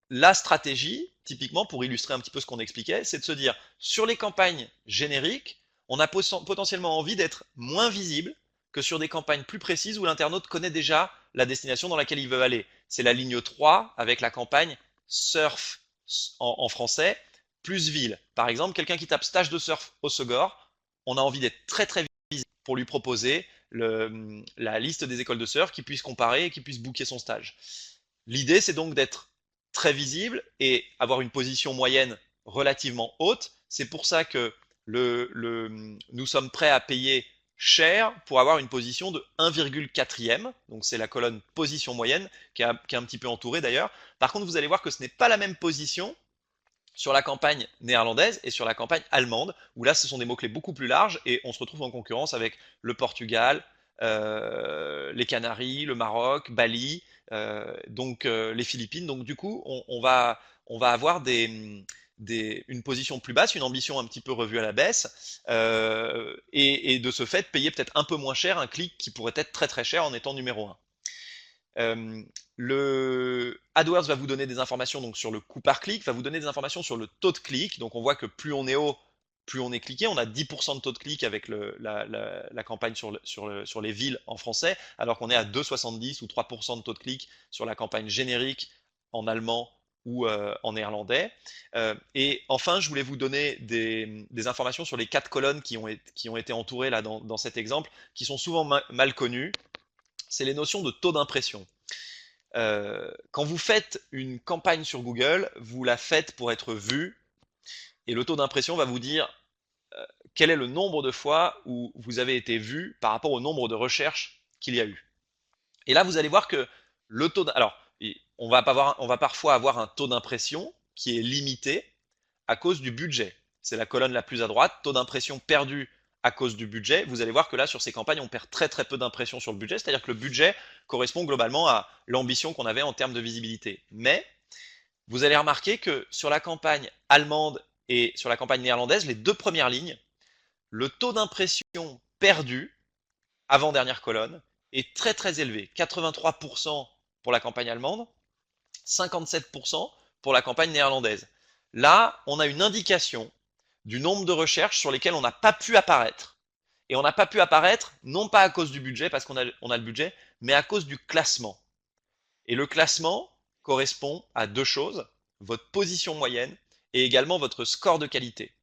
la stratégie, typiquement, pour illustrer un petit peu ce qu'on expliquait, c'est de se dire, sur les campagnes génériques, on a potentiellement envie d'être moins visible que sur des campagnes plus précises où l'internaute connaît déjà la destination dans laquelle il veut aller. C'est la ligne 3 avec la campagne surf en français, plus ville. Par exemple, quelqu'un qui tape stage de surf au Segor, on a envie d'être très très visible pour lui proposer la liste des écoles de surf, qui puisse comparer et qui puisse booker son stage. L'idée, c'est donc d'être très visible et avoir une position moyenne relativement haute. C'est pour ça que nous sommes prêts à payer cher pour avoir une position de 1,4e. Donc c'est la colonne position moyenne qui est un petit peu entourée d'ailleurs. Par contre, vous allez voir que ce n'est pas la même position sur la campagne néerlandaise et sur la campagne allemande, où là ce sont des mots-clés beaucoup plus larges et on se retrouve en concurrence avec le Portugal, les Canaries, le Maroc, Bali, les Philippines. Donc du coup, on va avoir une position plus basse, une ambition un petit peu revue à la baisse, et de ce fait payer peut-être un peu moins cher un clic qui pourrait être très très cher en étant numéro 1. Le AdWords va vous donner des informations donc sur le coût par clic, va vous donner des informations sur le taux de clic. Donc on voit que plus on est haut, plus on est cliqué. On a 10% de taux de clic avec la campagne sur les villes en français, alors qu'on est à 2,70 ou 3% de taux de clic sur la campagne générique en allemand ou en néerlandais. Et enfin, je voulais vous donner des informations sur les 4 colonnes qui ont été entourées là dans cet exemple, qui sont souvent mal connues. C'est les notions de taux d'impression. Quand vous faites une campagne sur Google, vous la faites pour être vue, et le taux d'impression va vous dire quel est le nombre de fois où vous avez été vu par rapport au nombre de recherches qu'il y a eu. Et là, vous allez voir que le taux alors, on va parfois avoir un taux d'impression qui est limité à cause du budget. C'est la colonne la plus à droite, taux d'impression perdu à cause du budget. Vous allez voir que là, sur ces campagnes, on perd très très peu d'impression sur le budget, c'est-à-dire que le budget correspond globalement à l'ambition qu'on avait en termes de visibilité. Mais vous allez remarquer que sur la campagne allemande et sur la campagne néerlandaise, les deux premières lignes, le taux d'impression perdu, avant-dernière colonne, est très très élevé. 83% pour la campagne allemande, 57% pour la campagne néerlandaise. Là, on a une indication du nombre de recherches sur lesquelles on n'a pas pu apparaître. Et on n'a pas pu apparaître, non pas à cause du budget, parce qu'on a le budget, mais à cause du classement. Et le classement correspond à deux choses, votre position moyenne et également votre score de qualité.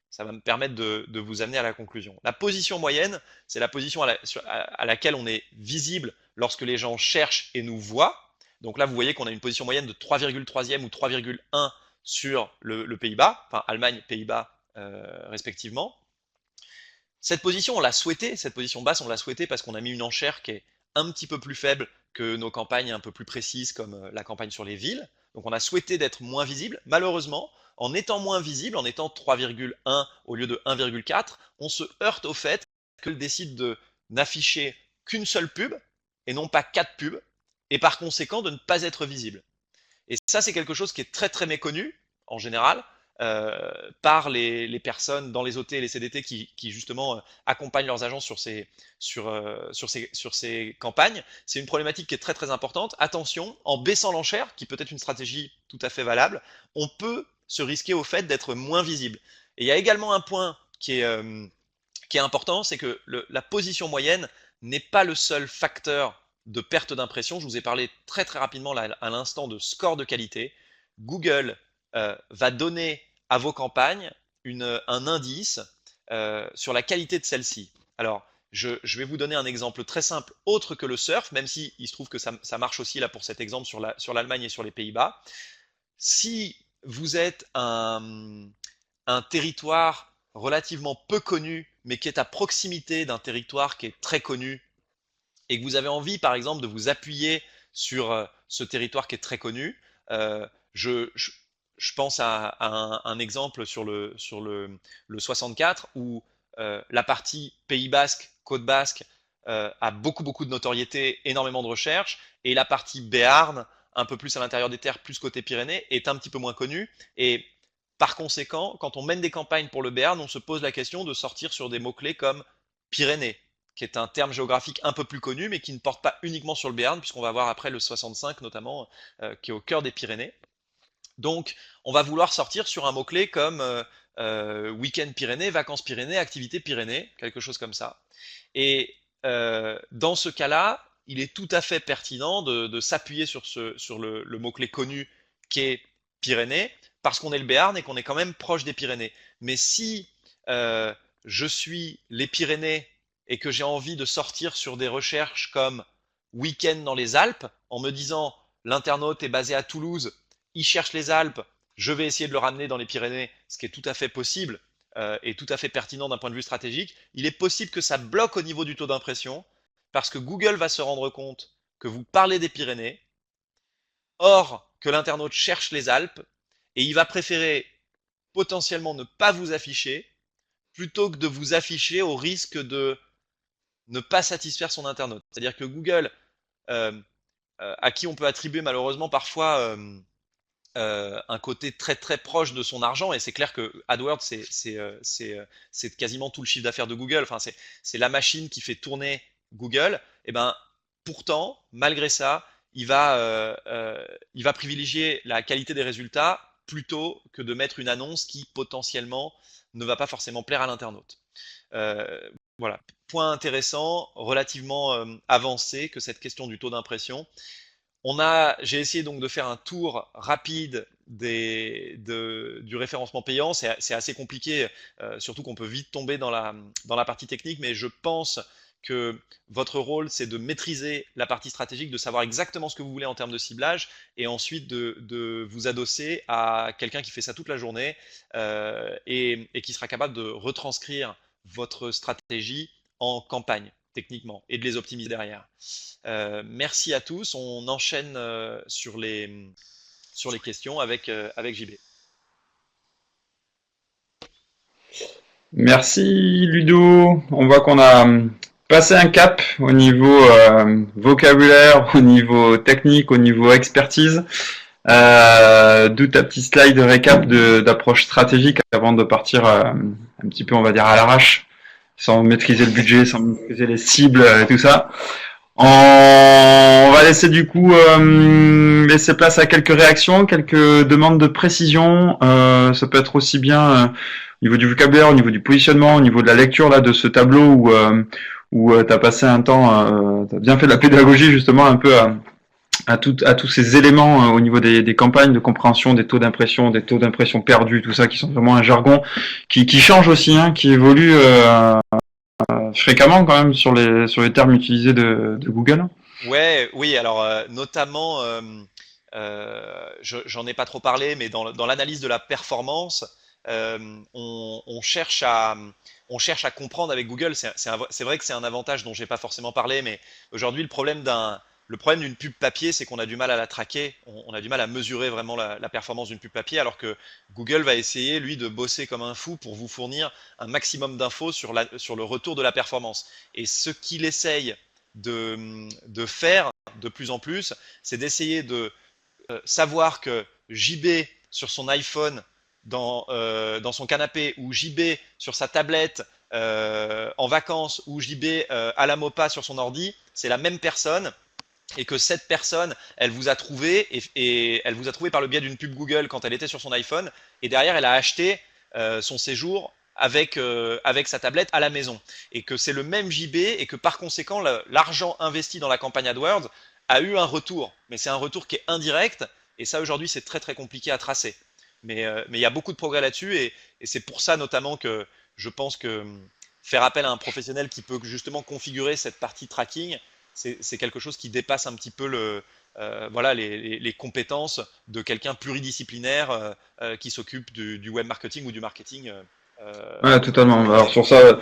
Ça va me permettre de vous amener à la conclusion. La position moyenne, c'est la position à laquelle on est visible lorsque les gens cherchent et nous voient. Donc là, vous voyez qu'on a une position moyenne de 3,3e ou 3,1 sur le Pays-Bas, enfin Allemagne, Pays-Bas respectivement. Cette position, on l'a souhaité, cette position basse, on l'a souhaité parce qu'on a mis une enchère qui est un petit peu plus faible que nos campagnes un peu plus précises comme la campagne sur les villes. Donc on a souhaité d'être moins visible. Malheureusement, en étant moins visible, en étant 3,1 au lieu de 1,4, on se heurte au fait que décide de n'afficher qu'une seule pub et non pas 4 pubs, et par conséquent de ne pas être visible. Et ça, c'est quelque chose qui est très très méconnu en général par les personnes dans les OT et les CDT qui justement accompagnent leurs agents sur ces campagnes. C'est une problématique qui est très très importante. Attention, en baissant l'enchère, qui peut être une stratégie tout à fait valable, on peut se risquer au fait d'être moins visible. Et il y a également un point qui est important, c'est que la position moyenne n'est pas le seul facteur de perte d'impression. Je vous ai parlé très très rapidement là, à l'instant de score de qualité. Google va donner à vos campagnes un indice sur la qualité de celle-ci. Alors, je vais vous donner un exemple très simple, autre que le surf, même si il se trouve que ça marche aussi là pour cet exemple sur l'Allemagne et sur les Pays-Bas. Si vous êtes un territoire relativement peu connu, mais qui est à proximité d'un territoire qui est très connu, et que vous avez envie, par exemple, de vous appuyer sur ce territoire qui est très connu, euh, je, je, je pense à un exemple le 64 où la partie Pays Basque, Côte Basque, a beaucoup beaucoup de notoriété, énormément de recherches, et la partie Béarn, un peu plus à l'intérieur des terres, plus côté Pyrénées, est un petit peu moins connue. Et par conséquent, quand on mène des campagnes pour le Béarn, on se pose la question de sortir sur des mots-clés comme Pyrénées, qui est un terme géographique un peu plus connu, mais qui ne porte pas uniquement sur le Béarn, puisqu'on va voir après le 65 notamment, qui est au cœur des Pyrénées. Donc, on va vouloir sortir sur un mot-clé comme week-end Pyrénées, vacances Pyrénées, activité Pyrénées, quelque chose comme ça. Et dans ce cas-là, il est tout à fait pertinent de s'appuyer sur le mot-clé connu qui est Pyrénées, parce qu'on est le Béarn et qu'on est quand même proche des Pyrénées. Mais si je suis les Pyrénées et que j'ai envie de sortir sur des recherches comme week-end dans les Alpes, en me disant l'internaute est basé à Toulouse, il cherche les Alpes, je vais essayer de le ramener dans les Pyrénées, ce qui est tout à fait possible et tout à fait pertinent d'un point de vue stratégique, il est possible que ça bloque au niveau du taux d'impression parce que Google va se rendre compte que vous parlez des Pyrénées, or que l'internaute cherche les Alpes et il va préférer potentiellement ne pas vous afficher plutôt que de vous afficher au risque de ne pas satisfaire son internaute. C'est-à-dire que Google, euh, à qui on peut attribuer malheureusement parfois un côté très très proche de son argent, et c'est clair que AdWords c'est quasiment tout le chiffre d'affaires de Google, enfin c'est la machine qui fait tourner Google, et ben pourtant malgré ça il va privilégier la qualité des résultats plutôt que de mettre une annonce qui potentiellement ne va pas forcément plaire à l'internaute. Euh, voilà, point intéressant, relativement avancé que cette question du taux d'impression. J'ai essayé donc de faire un tour rapide du référencement payant. C'est assez compliqué, surtout qu'on peut vite tomber dans la partie technique, mais je pense que votre rôle, c'est de maîtriser la partie stratégique, de savoir exactement ce que vous voulez en termes de ciblage, et ensuite de vous adosser à quelqu'un qui fait ça toute la journée et qui sera capable de retranscrire votre stratégie en campagne, techniquement, et de les optimiser derrière. Merci à tous. On enchaîne sur les questions avec JB. Merci Ludo. On voit qu'on a passé un cap au niveau vocabulaire, au niveau technique, au niveau expertise. D'où ta petite slide de récap d'approche stratégique avant de partir un petit peu, on va dire, à l'arrache, sans maîtriser le budget, sans maîtriser les cibles et tout ça. On va laisser du coup laisser place à quelques réactions, quelques demandes de précision. Ça peut être aussi bien au niveau du vocabulaire, au niveau du positionnement, au niveau de la lecture là de ce tableau où tu as passé un temps, tu as bien fait de la pédagogie justement un peu à tous ces éléments au niveau des campagnes de compréhension des taux d'impression perdus, tout ça qui sont vraiment un jargon qui change aussi, hein, qui évolue fréquemment quand même sur les termes utilisés de Google. Ouais, oui, alors notamment, j'en ai pas trop parlé, mais dans l'analyse de la performance, on cherche à comprendre avec Google. C'est vrai que c'est un avantage dont j'ai pas forcément parlé, mais aujourd'hui le problème d'une pub papier, c'est qu'on a du mal à la traquer, on a du mal à mesurer vraiment la performance d'une pub papier, alors que Google va essayer, lui, de bosser comme un fou pour vous fournir un maximum d'infos sur le retour de la performance. Et ce qu'il essaye de faire de plus en plus, c'est d'essayer de savoir que JB sur son iPhone dans son canapé, ou JB sur sa tablette en vacances, ou JB à la Mopa sur son ordi, c'est la même personne, et que cette personne, elle vous a trouvé, et elle vous a trouvé par le biais d'une pub Google quand elle était sur son iPhone, et derrière elle a acheté son séjour avec sa tablette à la maison. Et que c'est le même JB et que par conséquent, l'argent investi dans la campagne AdWords a eu un retour. Mais c'est un retour qui est indirect. Et ça, aujourd'hui, c'est très très compliqué à tracer. Mais il y a beaucoup de progrès là-dessus. Et c'est pour ça notamment que je pense que faire appel à un professionnel qui peut justement configurer cette partie tracking, c'est quelque chose qui dépasse un petit peu voilà, les compétences de quelqu'un pluridisciplinaire qui s'occupe du web marketing ou du marketing Ouais, totalement. Alors connecté.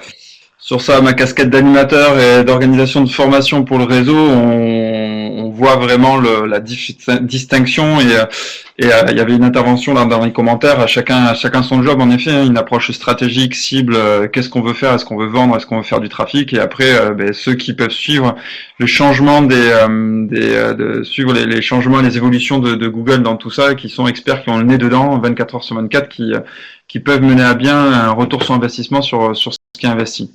sur ça, ma casquette d'animateur et d'organisation de formation pour le réseau, on voit vraiment la distinction et il y avait une intervention là dans les commentaires. À chacun son job en effet, hein, une approche stratégique, cible. Qu'est-ce qu'on veut faire? Est-ce qu'on veut vendre? Est-ce qu'on veut faire du trafic? Et après, ceux qui peuvent suivre le changement de suivre les changements, les évolutions de Google dans tout ça, qui sont experts, qui ont le nez dedans, 24 heures sur 24, qui peuvent mener à bien un retour sur investissement sur ce qui est investi.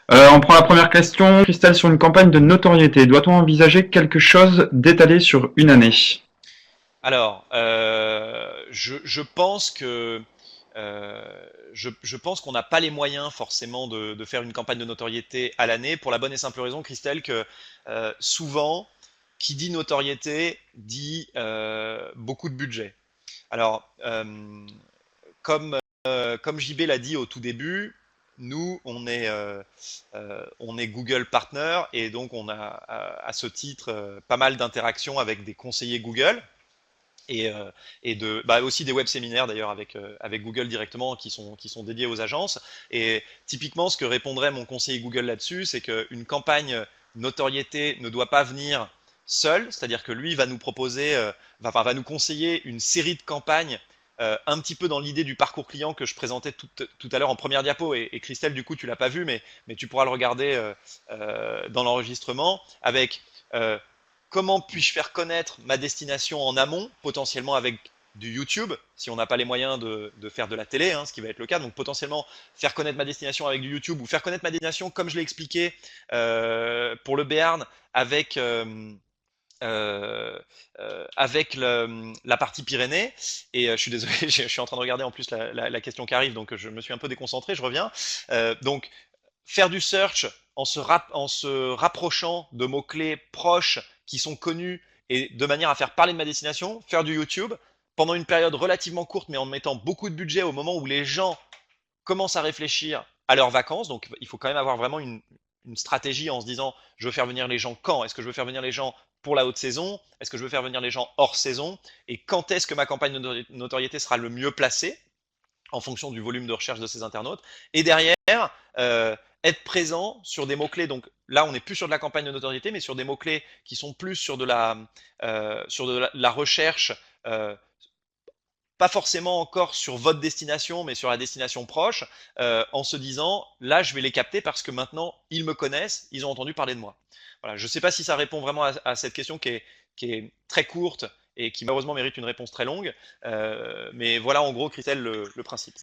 On prend la première question. Christelle, sur une campagne de notoriété, doit-on envisager quelque chose d'étalé sur une année? Alors, je pense que je pense qu'on n'a pas les moyens forcément de faire une campagne de notoriété à l'année pour la bonne et simple raison, Christelle, que souvent, qui dit notoriété dit beaucoup de budget. Alors, comme, comme JB l'a dit au tout début, nous, on est Google Partner et donc on a à ce titre pas mal d'interactions avec des conseillers Google et aussi des web séminaires d'ailleurs avec Google directement qui sont dédiés aux agences. Et typiquement, ce que répondrait mon conseiller Google là-dessus, c'est qu'une campagne notoriété ne doit pas venir seule, c'est-à-dire que lui va nous proposer, va nous conseiller une série de campagnes un petit peu dans l'idée du parcours client que je présentais tout à l'heure en première diapo. Et Christelle, du coup, tu l'as pas vu, mais tu pourras le regarder dans l'enregistrement avec euh, comment puis-je faire connaître ma destination en amont, potentiellement avec du YouTube, si on n'a pas les moyens de faire de la télé, hein, ce qui va être le cas. Donc potentiellement faire connaître ma destination avec du YouTube ou faire connaître ma destination, comme je l'ai expliqué pour le Béarn, euh, avec la partie Pyrénées. Et je suis désolé, je suis en train de regarder en plus la question qui arrive, donc je me suis un peu déconcentré, je reviens. Donc faire du search en se rapprochant de mots-clés proches qui sont connus et de manière à faire parler de ma destination, faire du YouTube pendant une période relativement courte mais en mettant beaucoup de budget au moment où les gens commencent à réfléchir à leurs vacances. Donc il faut quand même avoir vraiment une stratégie en se disant je veux faire venir les gens quand? Est-ce que je veux faire venir les gens pour la haute saison? Est-ce que je veux faire venir les gens hors saison? Et quand est-ce que ma campagne de notoriété sera le mieux placée en fonction du volume de recherche de ces internautes? Et derrière, être présent sur des mots-clés. Donc là, on n'est plus sur de la campagne de notoriété, mais sur des mots-clés qui sont plus sur de la recherche, pas forcément encore sur votre destination, mais sur la destination proche, en se disant, là, je vais les capter parce que maintenant, ils me connaissent, ils ont entendu parler de moi. Voilà, je ne sais pas si ça répond vraiment à cette question qui est très courte et qui malheureusement mérite une réponse très longue. Mais voilà en gros, Christelle, le principe.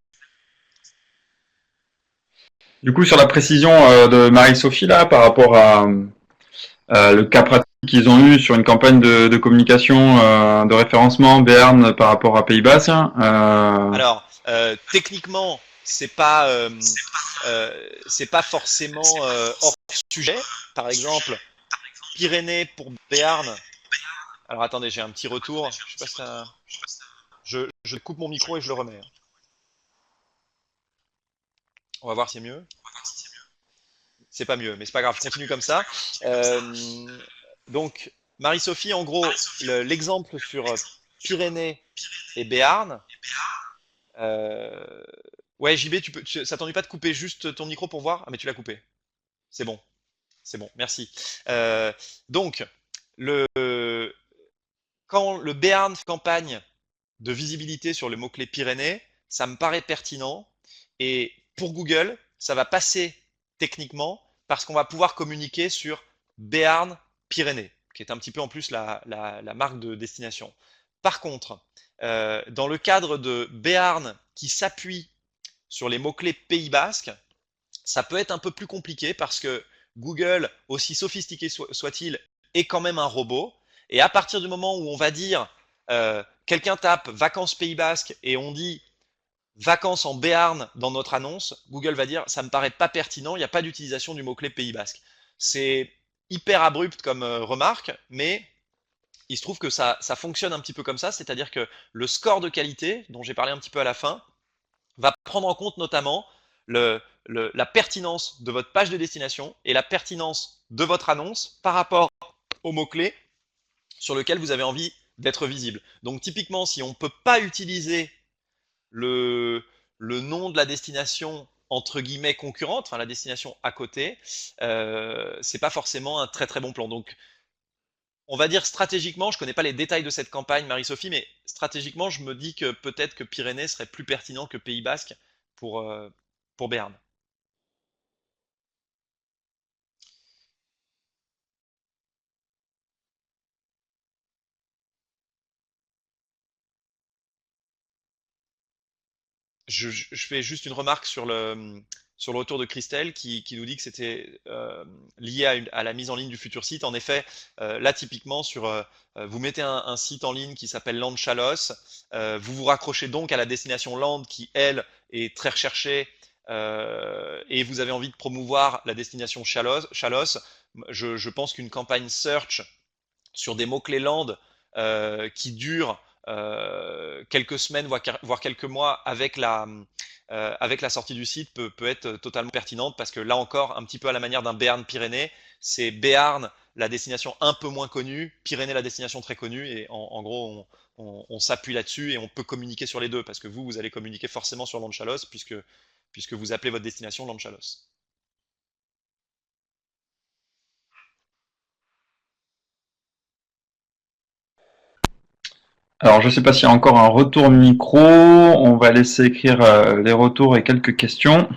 Du coup, sur la précision de Marie-Sophie là, par rapport à le cas pratique qu'ils ont eu sur une campagne de communication de référencement Béarn par rapport à Pays Basque. Alors, techniquement, c'est pas forcément hors sujet. Par exemple, Pyrénées pour Béarn. Alors attendez, j'ai un petit retour. Je sais pas si je coupe mon micro et je le remets, hein. On va voir si c'est mieux. C'est pas mieux, mais c'est pas grave, je continue comme ça. Euh, donc, Marie-Sophie, en gros, l'exemple sur Pyrénées et Béarn. euh, Ouais, JB, ça t'ennuie pas de couper juste ton micro pour voir? Ah, mais tu l'as coupé. C'est bon, c'est bon, merci. Donc, le, quand le Béarn fait campagne de visibilité sur le mot-clé Pyrénées, ça me paraît pertinent. Et pour Google, ça va passer techniquement parce qu'on va pouvoir communiquer sur Béarn Pyrénées, qui est un petit peu en plus la marque de destination. Par contre, dans le cadre de Béarn qui s'appuie sur les mots-clés Pays Basque, ça peut être un peu plus compliqué parce que Google, aussi sophistiqué soit-il, est quand même un robot. Et à partir du moment où on va dire, quelqu'un tape vacances Pays Basque et on dit vacances en Béarn dans notre annonce, Google va dire ça me paraît pas pertinent, il n'y a pas d'utilisation du mot-clé Pays Basque. C'est hyper abrupt comme remarque, mais il se trouve que ça fonctionne un petit peu comme ça, c'est-à-dire que le score de qualité, dont j'ai parlé un petit peu à la fin, va prendre en compte notamment la pertinence de votre page de destination et la pertinence de votre annonce par rapport au mot-clé sur lequel vous avez envie d'être visible. Donc typiquement, si on ne peut pas utiliser le, le nom de la destination entre guillemets concurrente, enfin la destination à côté, c'est pas forcément un très très bon plan. Donc on va dire stratégiquement, je connais pas les détails de cette campagne, Marie-Sophie, mais stratégiquement, je me dis que peut-être que Pyrénées serait plus pertinent que Pays Basque pour, euh, pour Béarn. Je fais juste une remarque sur le retour de Christelle qui nous dit que c'était lié à la mise en ligne du futur site. En effet, là typiquement vous mettez un site en ligne qui s'appelle Land Chalos, vous vous raccrochez donc à la destination Land qui elle est très recherchée et vous avez envie de promouvoir la destination Chalos. Je pense qu'une campagne search sur des mots-clés land qui durent quelques semaines, voire quelques mois avec la sortie du site peut être totalement pertinente parce que là encore, un petit peu à la manière d'un Béarn-Pyrénées, c'est Béarn la destination un peu moins connue, Pyrénées la destination très connue et en gros on s'appuie là-dessus et on peut communiquer sur les deux parce que vous allez communiquer forcément sur Lanchalos puisque vous appelez votre destination Lanchalos. Alors, je ne sais pas s'il y a encore un retour micro. On va laisser écrire les retours et quelques questions.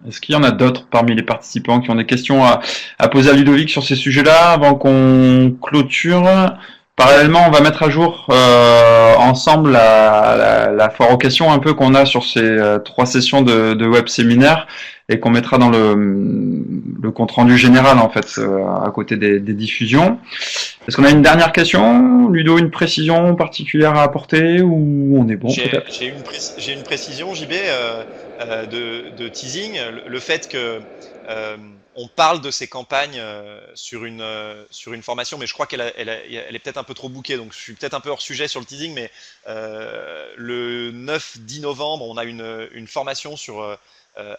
Est-ce qu'il y en a d'autres parmi les participants qui ont des questions à poser à Ludovic sur ces sujets-là avant qu'on clôture? Parallèlement, on va mettre à jour ensemble la foire aux questions un peu qu'on a sur ces trois sessions de web séminaire et qu'on mettra dans le compte rendu général en fait à côté des diffusions. Est-ce qu'on a une dernière question, Ludo, une précision particulière à apporter ou on est bon peut-être? J'ai une précision, JB, de teasing. Le fait que on parle de ces campagnes sur une formation, mais je crois elle est peut-être un peu trop bookée, donc je suis peut-être un peu hors sujet sur le teasing, mais le 9-10 novembre, on a une formation sur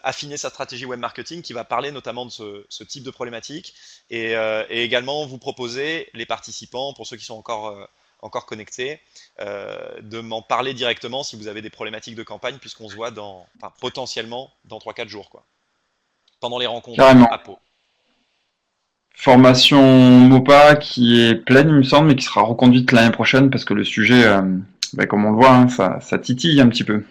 affiner sa stratégie web marketing qui va parler notamment de ce type de problématique et également vous proposer, les participants, pour ceux qui sont encore connectés, de m'en parler directement si vous avez des problématiques de campagne, puisqu'on se voit enfin, potentiellement dans 3-4 jours, quoi, pendant les rencontres Carrément. à Pau. Formation MOPA qui est pleine, il me semble, mais qui sera reconduite l'année prochaine parce que le sujet, comme on le voit, hein, ça titille un petit peu.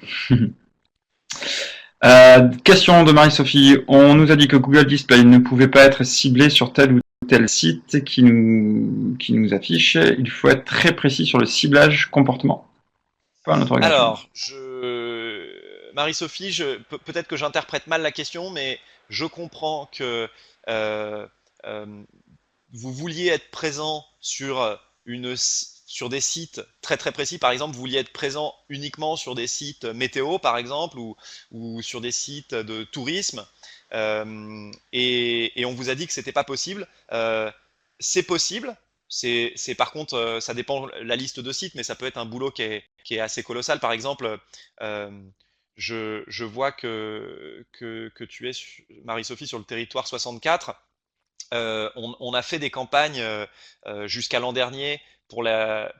Question de Marie-Sophie. On nous a dit que Google Display ne pouvait pas être ciblé sur tel ou tel site qui nous affiche. Il faut être très précis sur le ciblage comportement. Pas notre interrogation. Alors, Marie-Sophie, peut-être que j'interprète mal la question, mais je comprends que euh, euh, vous vouliez être présent sur des sites très très précis. Par exemple, vous vouliez être présent uniquement sur des sites météo, par exemple, ou sur des sites de tourisme. Et on vous a dit que c'était pas possible. C'est possible. Par contre, ça dépend la liste de sites, mais ça peut être un boulot qui est assez colossal. Par exemple, euh, je vois que tu es, Marie-Sophie, sur le territoire 64. On a fait des campagnes jusqu'à l'an dernier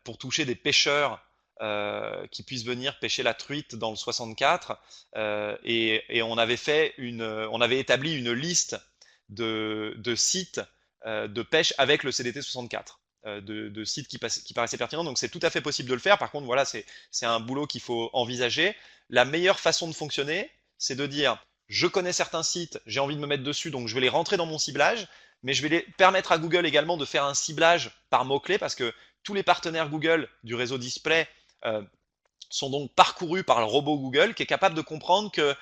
pour toucher des pêcheurs qui puissent venir pêcher la truite dans le 64 et on avait établi une liste de sites de pêche avec le CDT 64 de sites qui paraissaient pertinents. Donc c'est tout à fait possible de le faire. Par contre, voilà, c'est un boulot qu'il faut envisager. La meilleure façon de fonctionner, c'est de dire je connais certains sites, j'ai envie de me mettre dessus, donc je vais les rentrer dans mon ciblage, mais je vais permettre à Google également de faire un ciblage par mots-clés parce que tous les partenaires Google du réseau display euh, sont donc parcourus par le robot Google qui est capable de comprendre que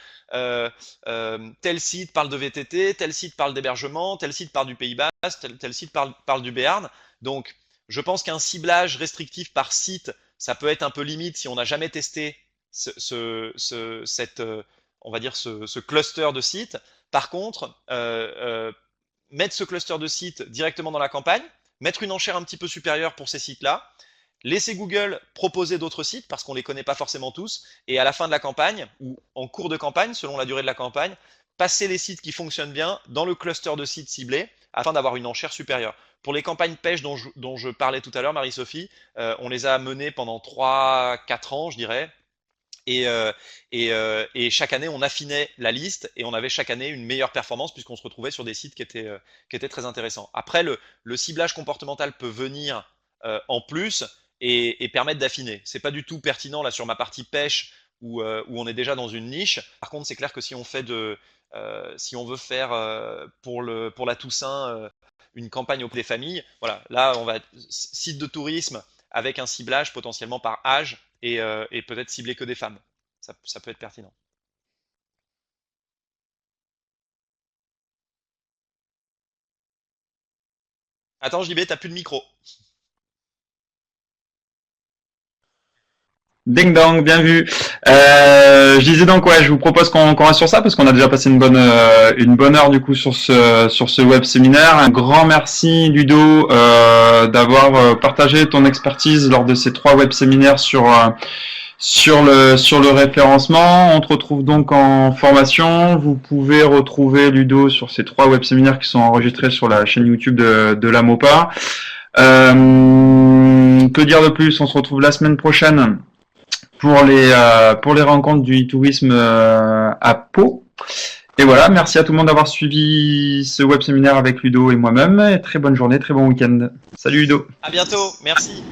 tel site parle de VTT, tel site parle d'hébergement, tel site parle du Pays Basque, tel site parle du Béarn. Donc, je pense qu'un ciblage restrictif par site, ça peut être un peu limite si on n'a jamais testé on va dire ce cluster de sites. Par contre, mettre ce cluster de sites directement dans la campagne, mettre une enchère un petit peu supérieure pour ces sites-là, laisser Google proposer d'autres sites parce qu'on ne les connaît pas forcément tous, et à la fin de la campagne, ou en cours de campagne, selon la durée de la campagne, passer les sites qui fonctionnent bien dans le cluster de sites ciblés afin d'avoir une enchère supérieure. Pour les campagnes pêche dont je parlais tout à l'heure, Marie-Sophie, on les a menées pendant 3-4 ans, je dirais. Et chaque année, on affinait la liste et on avait chaque année une meilleure performance puisqu'on se retrouvait sur des sites qui étaient très intéressants. Après, le ciblage comportemental peut venir en plus et permettre d'affiner. C'est pas du tout pertinent là sur ma partie pêche où on est déjà dans une niche. Par contre, c'est clair que si on veut faire pour la Toussaint une campagne auprès des familles, voilà, là on va site de tourisme avec un ciblage potentiellement par âge et peut-être cibler que des femmes. Ça peut être pertinent. Attends, JB, t'as plus de micro. Ding dong, bien vu. Je disais donc ouais, je vous propose qu'on reste sur ça parce qu'on a déjà passé une bonne heure du coup sur ce web séminaire. Un grand merci Ludo d'avoir partagé ton expertise lors de ces 3 web séminaires sur le référencement. On te retrouve donc en formation. Vous pouvez retrouver Ludo sur ces 3 web séminaires qui sont enregistrés sur la chaîne YouTube de la Mopa. Que dire de plus? On se retrouve la semaine prochaine pour les rencontres du e-tourisme à Pau. Et voilà, merci à tout le monde d'avoir suivi ce web séminaire avec Ludo et moi-même. Et très bonne journée, très bon week-end. Salut Ludo. À bientôt, merci.